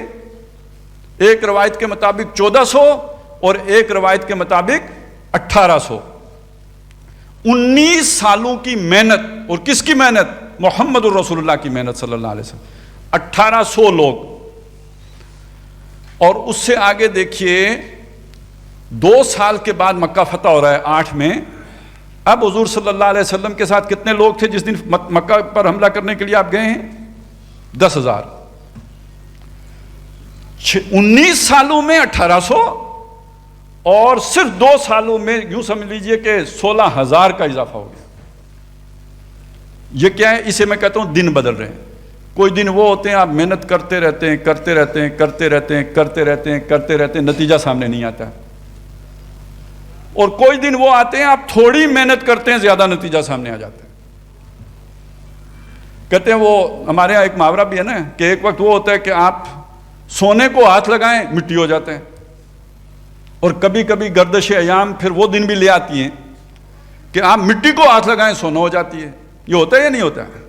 ایک روایت کے مطابق 1400 اور ایک روایت کے مطابق 1800۔ 19 سالوں کی محنت، اور کس کی محنت؟ محمد الرسول اللہ کی محنت صلی اللہ علیہ وسلم۔ 1800 لوگ، اور اس سے آگے دیکھیے 2 سال کے بعد مکہ فتح ہو رہا ہے 8 میں۔ اب حضور صلی اللہ علیہ وسلم کے ساتھ کتنے لوگ تھے جس دن مکہ پر حملہ کرنے کے لیے آپ گئے ہیں؟ 10,000۔ 19 سالوں میں 1800، اور صرف 2 سالوں میں یوں سمجھ لیجئے کہ 16,000 کا اضافہ ہو گیا۔ یہ کیا ہے؟ اسے میں کہتا ہوں دن بدل رہے ہیں۔ کوئی دن وہ ہوتے ہیں آپ محنت کرتے رہتے ہیں، کرتے رہتے ہیں، کرتے رہتے ہیں، کرتے رہتے ہیں، کرتے رہتے ہیں، نتیجہ سامنے نہیں آتا۔ اور کوئی دن وہ آتے ہیں آپ تھوڑی محنت کرتے ہیں، زیادہ نتیجہ سامنے آ جاتا ہے۔ کہتے ہیں، وہ ہمارے یہاں ایک محاورہ بھی ہے نا کہ ایک وقت وہ ہوتا ہے کہ آپ سونے کو ہاتھ لگائیں مٹی ہو جاتے ہیں، اور کبھی کبھی گردش ایام پھر وہ دن بھی لے آتی ہیں کہ آپ مٹی کو ہاتھ لگائیں سونا ہو جاتی ہے۔ یہ ہوتا ہے یا نہیں ہوتا ہے؟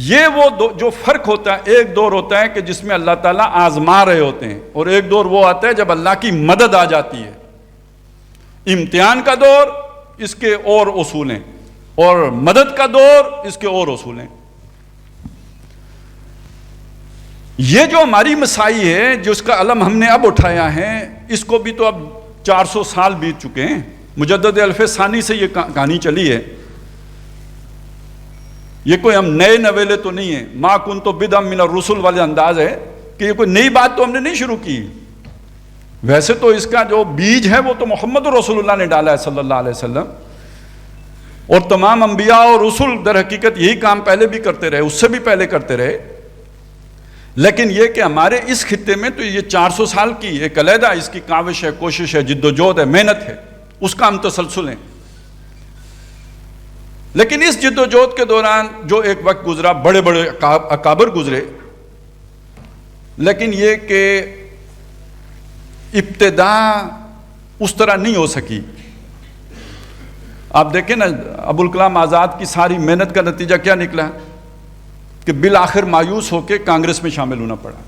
یہ وہ جو فرق ہوتا ہے، ایک دور ہوتا ہے کہ جس میں اللہ تعالیٰ آزما رہے ہوتے ہیں، اور ایک دور وہ آتا ہے جب اللہ کی مدد آ جاتی ہے۔ امتحان کا دور اس کے اور اصول ہیں، اور مدد کا دور اس کے اور اصول ہیں۔ یہ جو ہماری مسائی ہے، جس کا علم ہم نے اب اٹھایا ہے، اس کو بھی تو اب 400 سال بیت چکے ہیں۔ مجدد الف ثانی سے یہ کہانی چلی ہے۔ یہ کوئی ہم نئے نویلے تو نہیں ہیں، ما کنت بدعا من الرسل والے انداز ہے کہ یہ کوئی نئی بات تو ہم نے نہیں شروع کی۔ ویسے تو اس کا جو بیج ہے وہ تو محمد رسول اللہ نے ڈالا ہے صلی اللہ علیہ وسلم، اور تمام انبیاء اور رسول در حقیقت یہی کام پہلے بھی کرتے رہے، اس سے بھی پہلے کرتے رہے۔ لیکن یہ کہ ہمارے اس خطے میں تو یہ 400 سال کی ایک علیحدہ اس کی کاوش ہے، کوشش ہے، جد و جہد ہے، محنت ہے، اس کا ہم تسلسل ہیں۔ لیکن اس جد و جہد کے دوران جو ایک وقت گزرا، بڑے بڑے اکابر گزرے، لیکن یہ کہ ابتدا اس طرح نہیں ہو سکی۔ آپ دیکھیں نا، ابوالکلام آزاد کی ساری محنت کا نتیجہ کیا نکلا کہ بالآخر مایوس ہو کے کانگریس میں شامل ہونا پڑا۔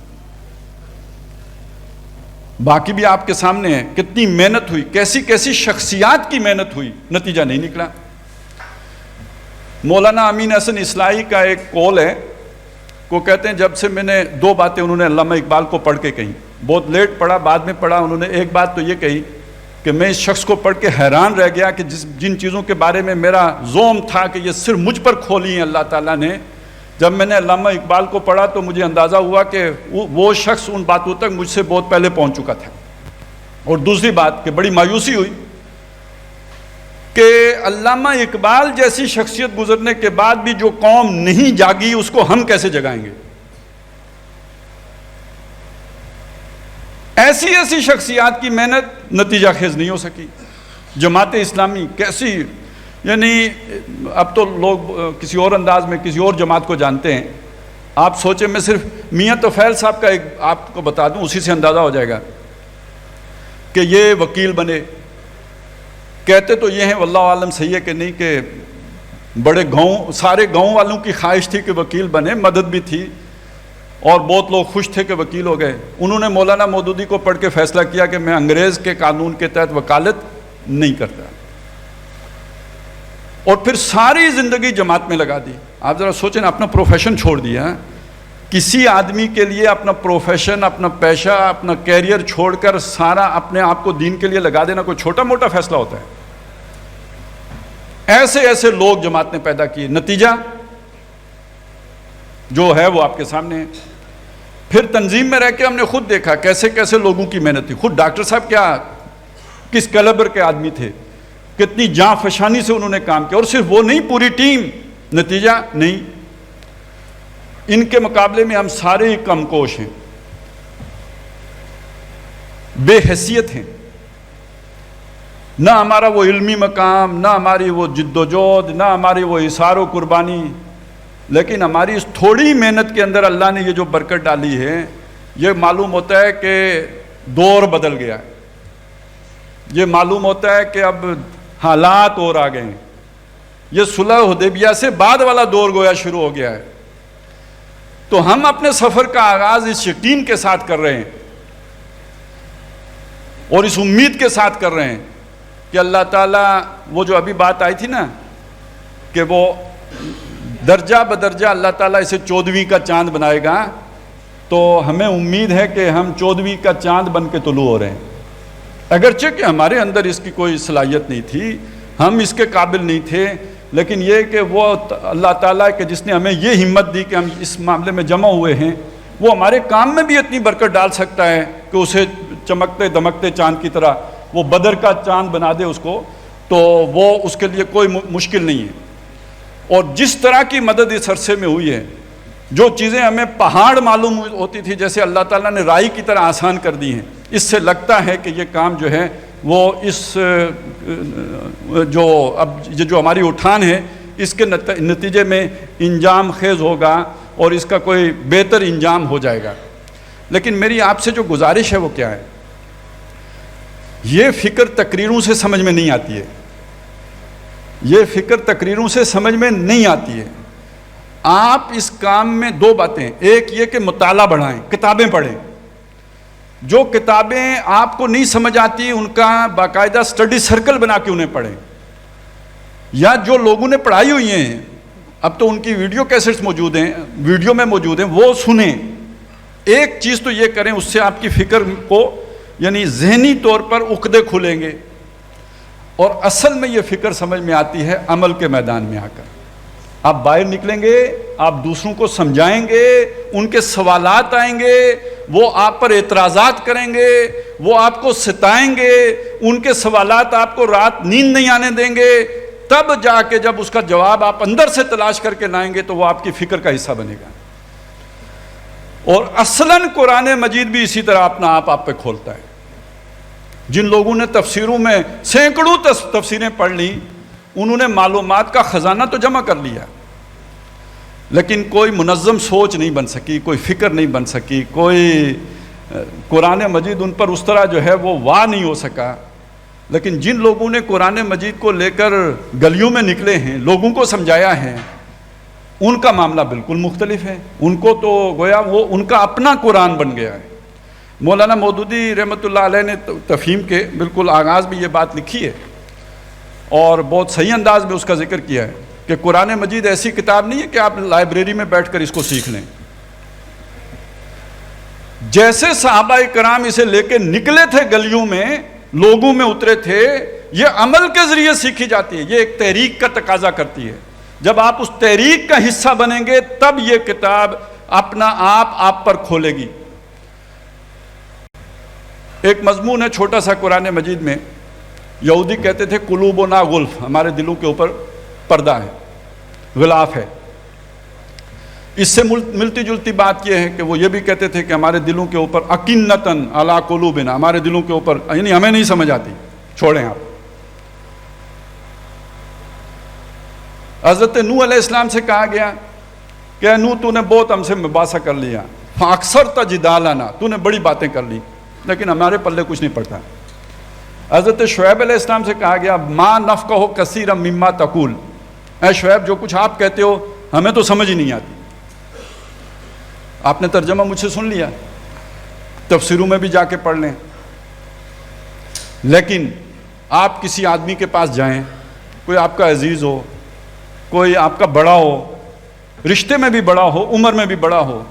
باقی بھی آپ کے سامنے ہے، کتنی محنت ہوئی، کیسی کیسی شخصیات کی محنت ہوئی، نتیجہ نہیں نکلا۔ مولانا امین حسن اصلاحی کا ایک قول ہے، وہ کہتے ہیں جب سے میں نے 2 باتیں انہوں نے علامہ اقبال کو پڑھ کے کہیں، بہت لیٹ پڑھا، بعد میں پڑھا۔ انہوں نے ایک بات تو یہ کہی کہ میں اس شخص کو پڑھ کے حیران رہ گیا کہ جن چیزوں کے بارے میں میرا زوم تھا کہ یہ صرف مجھ پر کھولی ہیں اللہ تعالیٰ نے، جب میں نے علامہ اقبال کو پڑھا تو مجھے اندازہ ہوا کہ وہ شخص ان باتوں تک مجھ سے بہت پہلے پہنچ چکا تھا۔ اور دوسری بات کہ بڑی مایوسی ہوئی کہ علامہ اقبال جیسی شخصیت گزرنے کے بعد بھی جو قوم نہیں جاگی اس کو ہم کیسے جگائیں گے؟ ایسی ایسی شخصیات کی محنت نتیجہ خیز نہیں ہو سکی۔ جماعت اسلامی کیسی، یعنی اب تو لوگ کسی اور انداز میں کسی اور جماعت کو جانتے ہیں۔ آپ سوچیں، میں صرف میاں طفیل صاحب کا ایک آپ کو بتا دوں، اسی سے اندازہ ہو جائے گا کہ یہ وکیل بنے۔ کہتے تو یہ ہیں، واللہ عالم صحیح ہے کہ نہیں، کہ بڑے گاؤں، سارے گاؤں والوں کی خواہش تھی کہ وکیل بنے، مدد بھی تھی، اور بہت لوگ خوش تھے کہ وکیل ہو گئے۔ انہوں نے مولانا مودودی کو پڑھ کے فیصلہ کیا کہ میں انگریز کے قانون کے تحت وکالت نہیں کرتا، اور پھر ساری زندگی جماعت میں لگا دی۔ آپ ذرا سوچیں، اپنا پروفیشن چھوڑ دیا۔ کسی آدمی کے لیے اپنا پروفیشن، اپنا پیشہ، اپنا کیریئر چھوڑ کر سارا اپنے آپ کو دین کے لیے لگا دینا کوئی چھوٹا موٹا فیصلہ ہوتا ہے؟ ایسے ایسے لوگ جماعت نے پیدا کیے، نتیجہ جو ہے وہ آپ کے سامنے ہے۔ پھر تنظیم میں رہ کے ہم نے خود دیکھا کیسے کیسے لوگوں کی محنت تھی۔ خود ڈاکٹر صاحب کیا کس کیلیبر کے آدمی تھے، کتنی جاں فشانی سے انہوں نے کام کیا، اور صرف وہ نہیں، پوری ٹیم۔ نتیجہ نہیں، ان کے مقابلے میں ہم سارے ہی کم کوش ہیں، بے حیثیت ہیں، نہ ہمارا وہ علمی مقام، نہ ہماری وہ جد و جہد، نہ ہماری وہ اثار و قربانی، لیکن ہماری اس تھوڑی محنت کے اندر اللہ نے یہ جو برکت ڈالی ہے، یہ معلوم ہوتا ہے کہ دور بدل گیا ہے، یہ معلوم ہوتا ہے کہ اب حالات اور آ گئے ہیں، یہ صلح حدیبیہ سے بعد والا دور گویا شروع ہو گیا ہے۔ تو ہم اپنے سفر کا آغاز اس یقین کے ساتھ کر رہے ہیں اور اس امید کے ساتھ کر رہے ہیں کہ اللہ تعالیٰ، وہ جو ابھی بات آئی تھی نا کہ وہ درجہ بدرجہ اللہ تعالیٰ اسے 14ویں کا چاند بنائے گا، تو ہمیں امید ہے کہ ہم 14ویں کا چاند بن کے طلوع ہو رہے ہیں، اگرچہ کہ ہمارے اندر اس کی کوئی صلاحیت نہیں تھی، ہم اس کے قابل نہیں تھے، لیکن یہ کہ وہ اللہ تعالیٰ کہ جس نے ہمیں یہ ہمت دی کہ ہم اس معاملے میں جمع ہوئے ہیں، وہ ہمارے کام میں بھی اتنی برکت ڈال سکتا ہے کہ اسے چمکتے دمکتے چاند کی طرح وہ بدر کا چاند بنا دے اس کو، تو وہ اس کے لیے کوئی مشکل نہیں ہے۔ اور جس طرح کی مدد اس عرصے میں ہوئی ہے، جو چیزیں ہمیں پہاڑ معلوم ہوتی تھی، جیسے اللہ تعالیٰ نے رائی کی طرح آسان کر دی ہیں، اس سے لگتا ہے کہ یہ کام جو ہے وہ اس جو ہماری اٹھان ہے اس کے نتیجے میں انجام خیز ہوگا اور اس کا کوئی بہتر انجام ہو جائے گا۔ لیکن میری آپ سے جو گزارش ہے وہ کیا ہے، یہ فکر تقریروں سے سمجھ میں نہیں آتی ہے، یہ فکر تقریروں سے سمجھ میں نہیں آتی ہے۔ آپ اس کام میں دو باتیں، ایک یہ کہ مطالعہ بڑھائیں، کتابیں پڑھیں، جو کتابیں آپ کو نہیں سمجھ آتی ان کا باقاعدہ سٹڈی سرکل بنا کے انہیں پڑھیں، یا جو لوگوں نے پڑھائی ہوئی ہیں، اب تو ان کی ویڈیو کیسٹس موجود ہیں، ویڈیو میں موجود ہیں، وہ سنیں۔ ایک چیز تو یہ کریں، اس سے آپ کی فکر کو یعنی ذہنی طور پر عقدے کھلیں گے، اور اصل میں یہ فکر سمجھ میں آتی ہے عمل کے میدان میں آ کر۔ آپ باہر نکلیں گے، آپ دوسروں کو سمجھائیں گے، ان کے سوالات آئیں گے، وہ آپ پر اعتراضات کریں گے، وہ آپ کو ستائیں گے، ان کے سوالات آپ کو رات نیند نہیں آنے دیں گے، تب جا کے جب اس کا جواب آپ اندر سے تلاش کر کے لائیں گے تو وہ آپ کی فکر کا حصہ بنے گا۔ اور اصلاً قرآن مجید بھی اسی طرح اپنا آپ پہ کھولتا ہے۔ جن لوگوں نے تفسیروں میں سینکڑوں تفسیریں پڑھ لی، انہوں نے معلومات کا خزانہ تو جمع کر لیا، لیکن کوئی منظم سوچ نہیں بن سکی، کوئی فکر نہیں بن سکی، کوئی قرآن مجید ان پر اس طرح جو ہے وہ واہ نہیں ہو سکا۔ لیکن جن لوگوں نے قرآن مجید کو لے کر گلیوں میں نکلے ہیں، لوگوں کو سمجھایا ہے، ان کا معاملہ بالکل مختلف ہے۔ ان کو تو گویا وہ ان کا اپنا قرآن بن گیا ہے۔ مولانا مودودی رحمۃ اللہ علیہ نے تفہیم کے بالکل آغاز میں یہ بات لکھی ہے، اور بہت صحیح انداز میں اس کا ذکر کیا ہے کہ قرآن مجید ایسی کتاب نہیں ہے کہ آپ لائبریری میں بیٹھ کر اس کو سیکھ لیں۔ جیسے صحابہ کرام اسے لے کے نکلے تھے گلیوں میں، لوگوں میں اترے تھے، یہ عمل کے ذریعے سیکھی جاتی ہے، یہ ایک تحریک کا تقاضا کرتی ہے۔ جب آپ اس تحریک کا حصہ بنیں گے تب یہ کتاب اپنا آپ پر کھولے گی۔ ایک مضمون ہے چھوٹا سا قرآن مجید میں، یہودی کہتے تھے قلوبنا غلف، ہمارے دلوں کے اوپر پردہ ہے، غلاف ہے۔ اس سے ملتی جلتی بات یہ ہے کہ وہ یہ بھی کہتے تھے کہ ہمارے دلوں کے اوپر اکنتن علی قلوبنا، ہمارے دلوں کے اوپر یعنی ہمیں نہیں سمجھ آتی، چھوڑیں آپ۔ حضرت نوح علیہ السلام سے کہا گیا کہ نوح تو نے بہت ہم سے مباحثہ کر لیا، فاکثرت جدالنا، تو نے بڑی باتیں کر لی، لیکن ہمارے پلے کچھ نہیں پڑتا۔ حضرت شعیب علیہ السلام سے کہا گیا ما نفقہ کثیرا مما تقول، اے شعیب جو کچھ آپ کہتے ہو ہمیں تو سمجھ ہی نہیں آتی۔ آپ نے ترجمہ مجھ سے سن لیا، تفسیروں میں بھی جا کے پڑھ لیں، لیکن آپ کسی آدمی کے پاس جائیں، کوئی آپ کا عزیز ہو، کوئی آپ کا بڑا ہو، رشتے میں بھی بڑا ہو، عمر میں بھی بڑا ہو،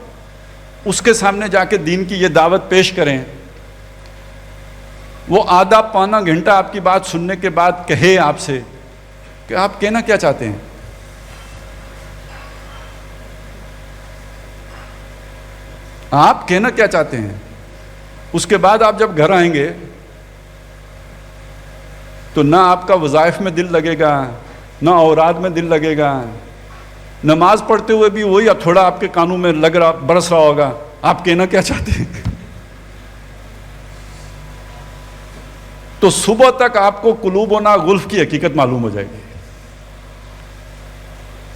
اس کے سامنے جا کے دین کی یہ دعوت پیش کریں، وہ آدھا پونا گھنٹہ آپ کی بات سننے کے بعد کہے آپ سے کہ آپ کہنا کیا چاہتے ہیں. آپ کہنا کیا چاہتے ہیں. اس کے بعد آپ جب گھر آئیں گے تو نہ آپ کا وظائف میں دل لگے گا، نہ اوراد میں دل لگے گا. نماز پڑھتے ہوئے بھی وہی تھوڑا آپ کے کانوں میں لگ رہا، برس رہا ہوگا، آپ کہنا کیا چاہتے ہیں. تو صبح تک آپ کو قلوبنا غلف کی حقیقت معلوم ہو جائے گی.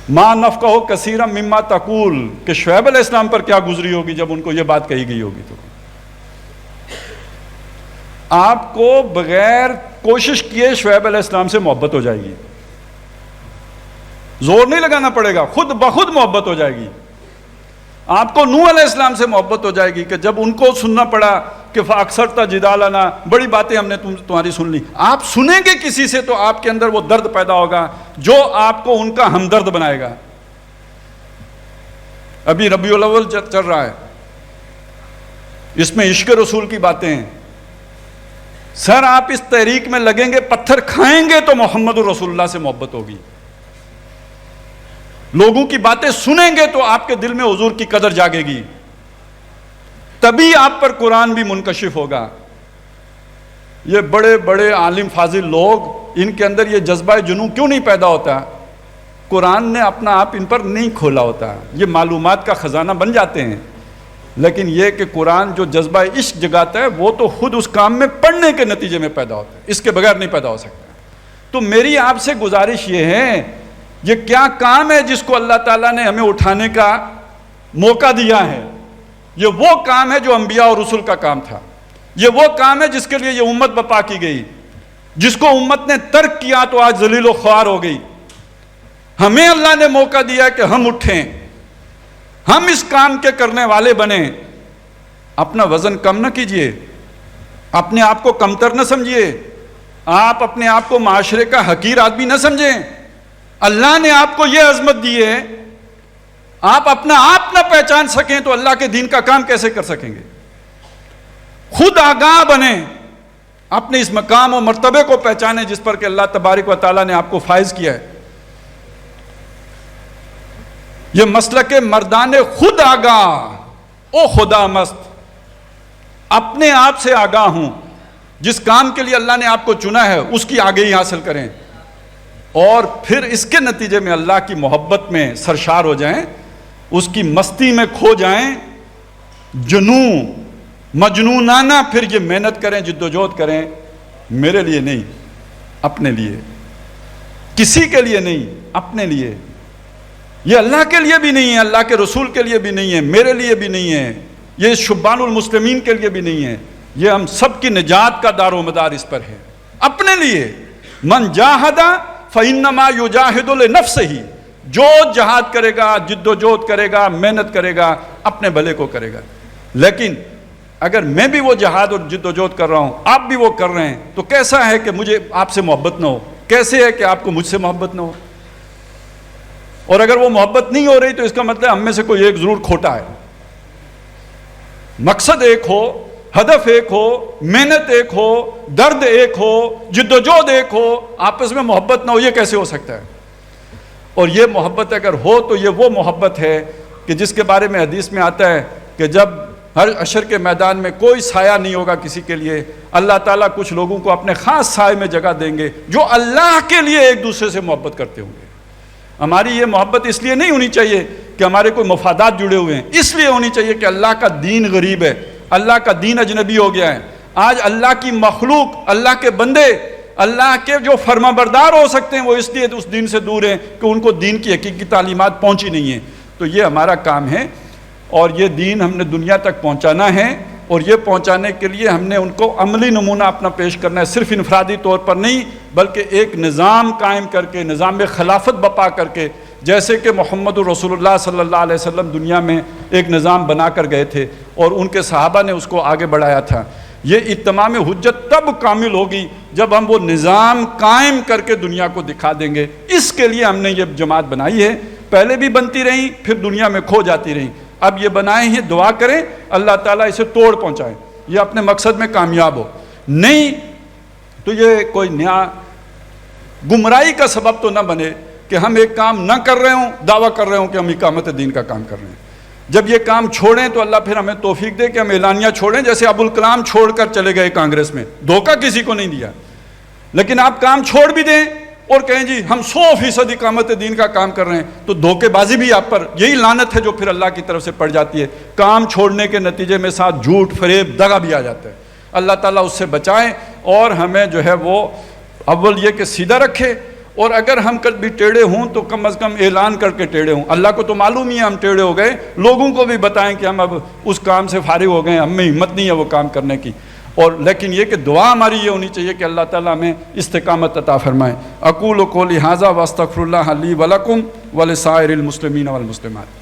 ما نفقہ کثیرا مما تقول، کہ شعیب علیہ السلام پر کیا گزری ہوگی جب ان کو یہ بات کہی گئی ہوگی. تو آپ کو بغیر کوشش کیے شعیب علیہ السلام سے محبت ہو جائے گی. زور نہیں لگانا پڑے گا، خود بخود محبت ہو جائے گی. آپ کو نوح علیہ السلام سے محبت ہو جائے گی کہ جب ان کو سننا پڑا کہ فَأَكْثَرْتَ جِدَالَنَا، بڑی باتیں ہم نے تمہاری سن لی. آپ سنیں گے کسی سے تو آپ کے اندر وہ درد پیدا ہوگا جو آپ کو ان کا ہمدرد بنائے گا. ابھی ربیع الاول چل رہا ہے، اس میں عشق رسول کی باتیں ہیں. سر آپ اس تحریک میں لگیں گے، پتھر کھائیں گے تو محمد رسول اللہ سے محبت ہوگی. لوگوں کی باتیں سنیں گے تو آپ کے دل میں حضور کی قدر جاگے گی، تبھی آپ پر قرآن بھی منکشف ہوگا. یہ بڑے بڑے عالم فاضل لوگ، ان کے اندر یہ جذبہ جنوں کیوں نہیں پیدا ہوتا؟ قرآن نے اپنا آپ ان پر نہیں کھولا ہوتا. یہ معلومات کا خزانہ بن جاتے ہیں، لیکن یہ کہ قرآن جو جذبہ عشق جگاتا ہے وہ تو خود اس کام میں پڑھنے کے نتیجے میں پیدا ہوتا ہے، اس کے بغیر نہیں پیدا ہو سکتا. تو میری آپ سے گزارش یہ ہے، یہ کیا کام ہے جس کو اللہ تعالیٰ نے ہمیں اٹھانے کا موقع دیا ہے؟ یہ وہ کام ہے جو انبیاء اور رسول کا کام تھا. یہ وہ کام ہے جس کے لیے یہ امت بپا کی گئی. جس کو امت نے ترک کیا تو آج ذلیل و خوار ہو گئی. ہمیں اللہ نے موقع دیا کہ ہم اٹھیں، ہم اس کام کے کرنے والے بنیں. اپنا وزن کم نہ کیجئے، اپنے آپ کو کمتر نہ سمجھیے، آپ اپنے آپ کو معاشرے کا حقیر آدمی نہ سمجھیں. اللہ نے آپ کو یہ عظمت دی ہے، آپ اپنا آپ نہ پہچان سکیں تو اللہ کے دین کا کام کیسے کر سکیں گے؟ خود آگاہ بنیں، اپنے اس مقام و مرتبے کو پہچانیں جس پر کہ اللہ تبارک و تعالیٰ نے آپ کو فائز کیا ہے. یہ مسلک مردان خود آگاہ، او خدا مست، اپنے آپ سے آگاہ ہوں. جس کام کے لیے اللہ نے آپ کو چنا ہے اس کی آگاہی حاصل کریں، اور پھر اس کے نتیجے میں اللہ کی محبت میں سرشار ہو جائیں، اس کی مستی میں کھو جائیں. جنون مجنونانہ پھر یہ محنت کریں، جد و جہد کریں، میرے لیے نہیں، اپنے لیے. کسی کے لیے نہیں، اپنے لیے. یہ اللہ کے لیے بھی نہیں ہے، اللہ کے رسول کے لیے بھی نہیں ہے، میرے لیے بھی نہیں ہے، یہ شبان المسلمین کے لیے بھی نہیں ہے. یہ ہم سب کی نجات کا دار و مدار اس پر ہے، اپنے لیے. من جاہدہ فَإِنَّمَا يُجَاهِدُ لِنَفْسِهِ، جو جہاد کرے گا، جد و جہد کرے گا، محنت کرے گا، اپنے بھلے کو کرے گا. لیکن اگر میں بھی وہ جہاد اور جد و جہد کر رہا ہوں، آپ بھی وہ کر رہے ہیں، تو کیسا ہے کہ مجھے آپ سے محبت نہ ہو؟ کیسے ہے کہ آپ کو مجھ سے محبت نہ ہو؟ اور اگر وہ محبت نہیں ہو رہی تو اس کا مطلب ہم میں سے کوئی ایک ضرور کھوٹا ہے. مقصد ایک ہو، ہدف ایک ہو، محنت ایک ہو، درد ایک ہو، جد و جہد ایک ہو، آپس میں محبت نہ ہو، یہ کیسے ہو سکتا ہے؟ اور یہ محبت اگر ہو تو یہ وہ محبت ہے کہ جس کے بارے میں حدیث میں آتا ہے کہ جب ہر حشر کے میدان میں کوئی سایہ نہیں ہوگا کسی کے لیے، اللہ تعالیٰ کچھ لوگوں کو اپنے خاص سائے میں جگہ دیں گے جو اللہ کے لیے ایک دوسرے سے محبت کرتے ہوں گے. ہماری یہ محبت اس لیے نہیں ہونی چاہیے کہ ہمارے کوئی مفادات جڑے ہوئے ہیں، اس لیے ہونی چاہیے کہ اللہ کا دین غریب ہے، اللہ کا دین اجنبی ہو گیا ہے. آج اللہ کی مخلوق، اللہ کے بندے، اللہ کے جو فرما بردار ہو سکتے ہیں وہ اس لیے اس دین سے دور ہیں کہ ان کو دین کی حقیقی تعلیمات پہنچی نہیں ہیں. تو یہ ہمارا کام ہے، اور یہ دین ہم نے دنیا تک پہنچانا ہے، اور یہ پہنچانے کے لیے ہم نے ان کو عملی نمونہ اپنا پیش کرنا ہے، صرف انفرادی طور پر نہیں بلکہ ایک نظام قائم کر کے، نظام خلافت بپا کر کے، جیسے کہ محمد رسول اللہ صلی اللہ علیہ وسلم دنیا میں ایک نظام بنا کر گئے تھے اور ان کے صحابہ نے اس کو آگے بڑھایا تھا. یہ اتمام حجت تب کامل ہوگی جب ہم وہ نظام قائم کر کے دنیا کو دکھا دیں گے. اس کے لیے ہم نے یہ جماعت بنائی ہے، پہلے بھی بنتی رہیں پھر دنیا میں کھو جاتی رہیں، اب یہ بنائے ہیں، دعا کریں اللہ تعالیٰ اسے توڑ پہنچائے، یہ اپنے مقصد میں کامیاب ہو. نہیں تو یہ کوئی نیا گمراہی کا سبب تو نہ بنے کہ ہم ایک کام نہ کر رہے ہوں، دعویٰ کر رہے ہوں کہ ہم اقامت دین کا کام کر رہے ہیں۔ جب یہ کام چھوڑیں تو اللہ پھر ہمیں توفیق دے کہ ہم اعلانیہ چھوڑیں، جیسے ابوالکلام چھوڑ کر چلے گئے کانگریس میں، دھوکہ کسی کو نہیں دیا۔ لیکن آپ کام چھوڑ بھی دیں اور کہیں جی ہم 100% اقامت دین کا کام کر رہے ہیں، تو دھوکے بازی بھی آپ پر، یہی لعنت ہے جو پھر اللہ کی طرف سے پڑ جاتی ہے۔ کام چھوڑنے کے نتیجے میں ساتھ جھوٹ، فریب، دغا بھی آ جاتا ہے۔ اللہ تعالیٰ اس سے بچائیں اور ہمیں جو ہے وہ اول یہ کہ سیدھا رکھے، اور اگر ہم کبھی ٹیڑھے ہوں تو کم از کم اعلان کر کے ٹیڑھے ہوں۔ اللہ کو تو معلوم ہی ہے ہم ٹیڑھے ہو گئے، لوگوں کو بھی بتائیں کہ ہم اب اس کام سے فارغ ہو گئے، ہم میں ہمت نہیں ہے وہ کام کرنے کی۔ اور لیکن یہ کہ دعا ہماری یہ ہونی چاہیے کہ اللہ تعالیٰ ہمیں استقامت عطا فرمائے۔ اقول قولی ھذا واستغفر اللہ لی ولکم ولسائر المسلمین والمسلمات۔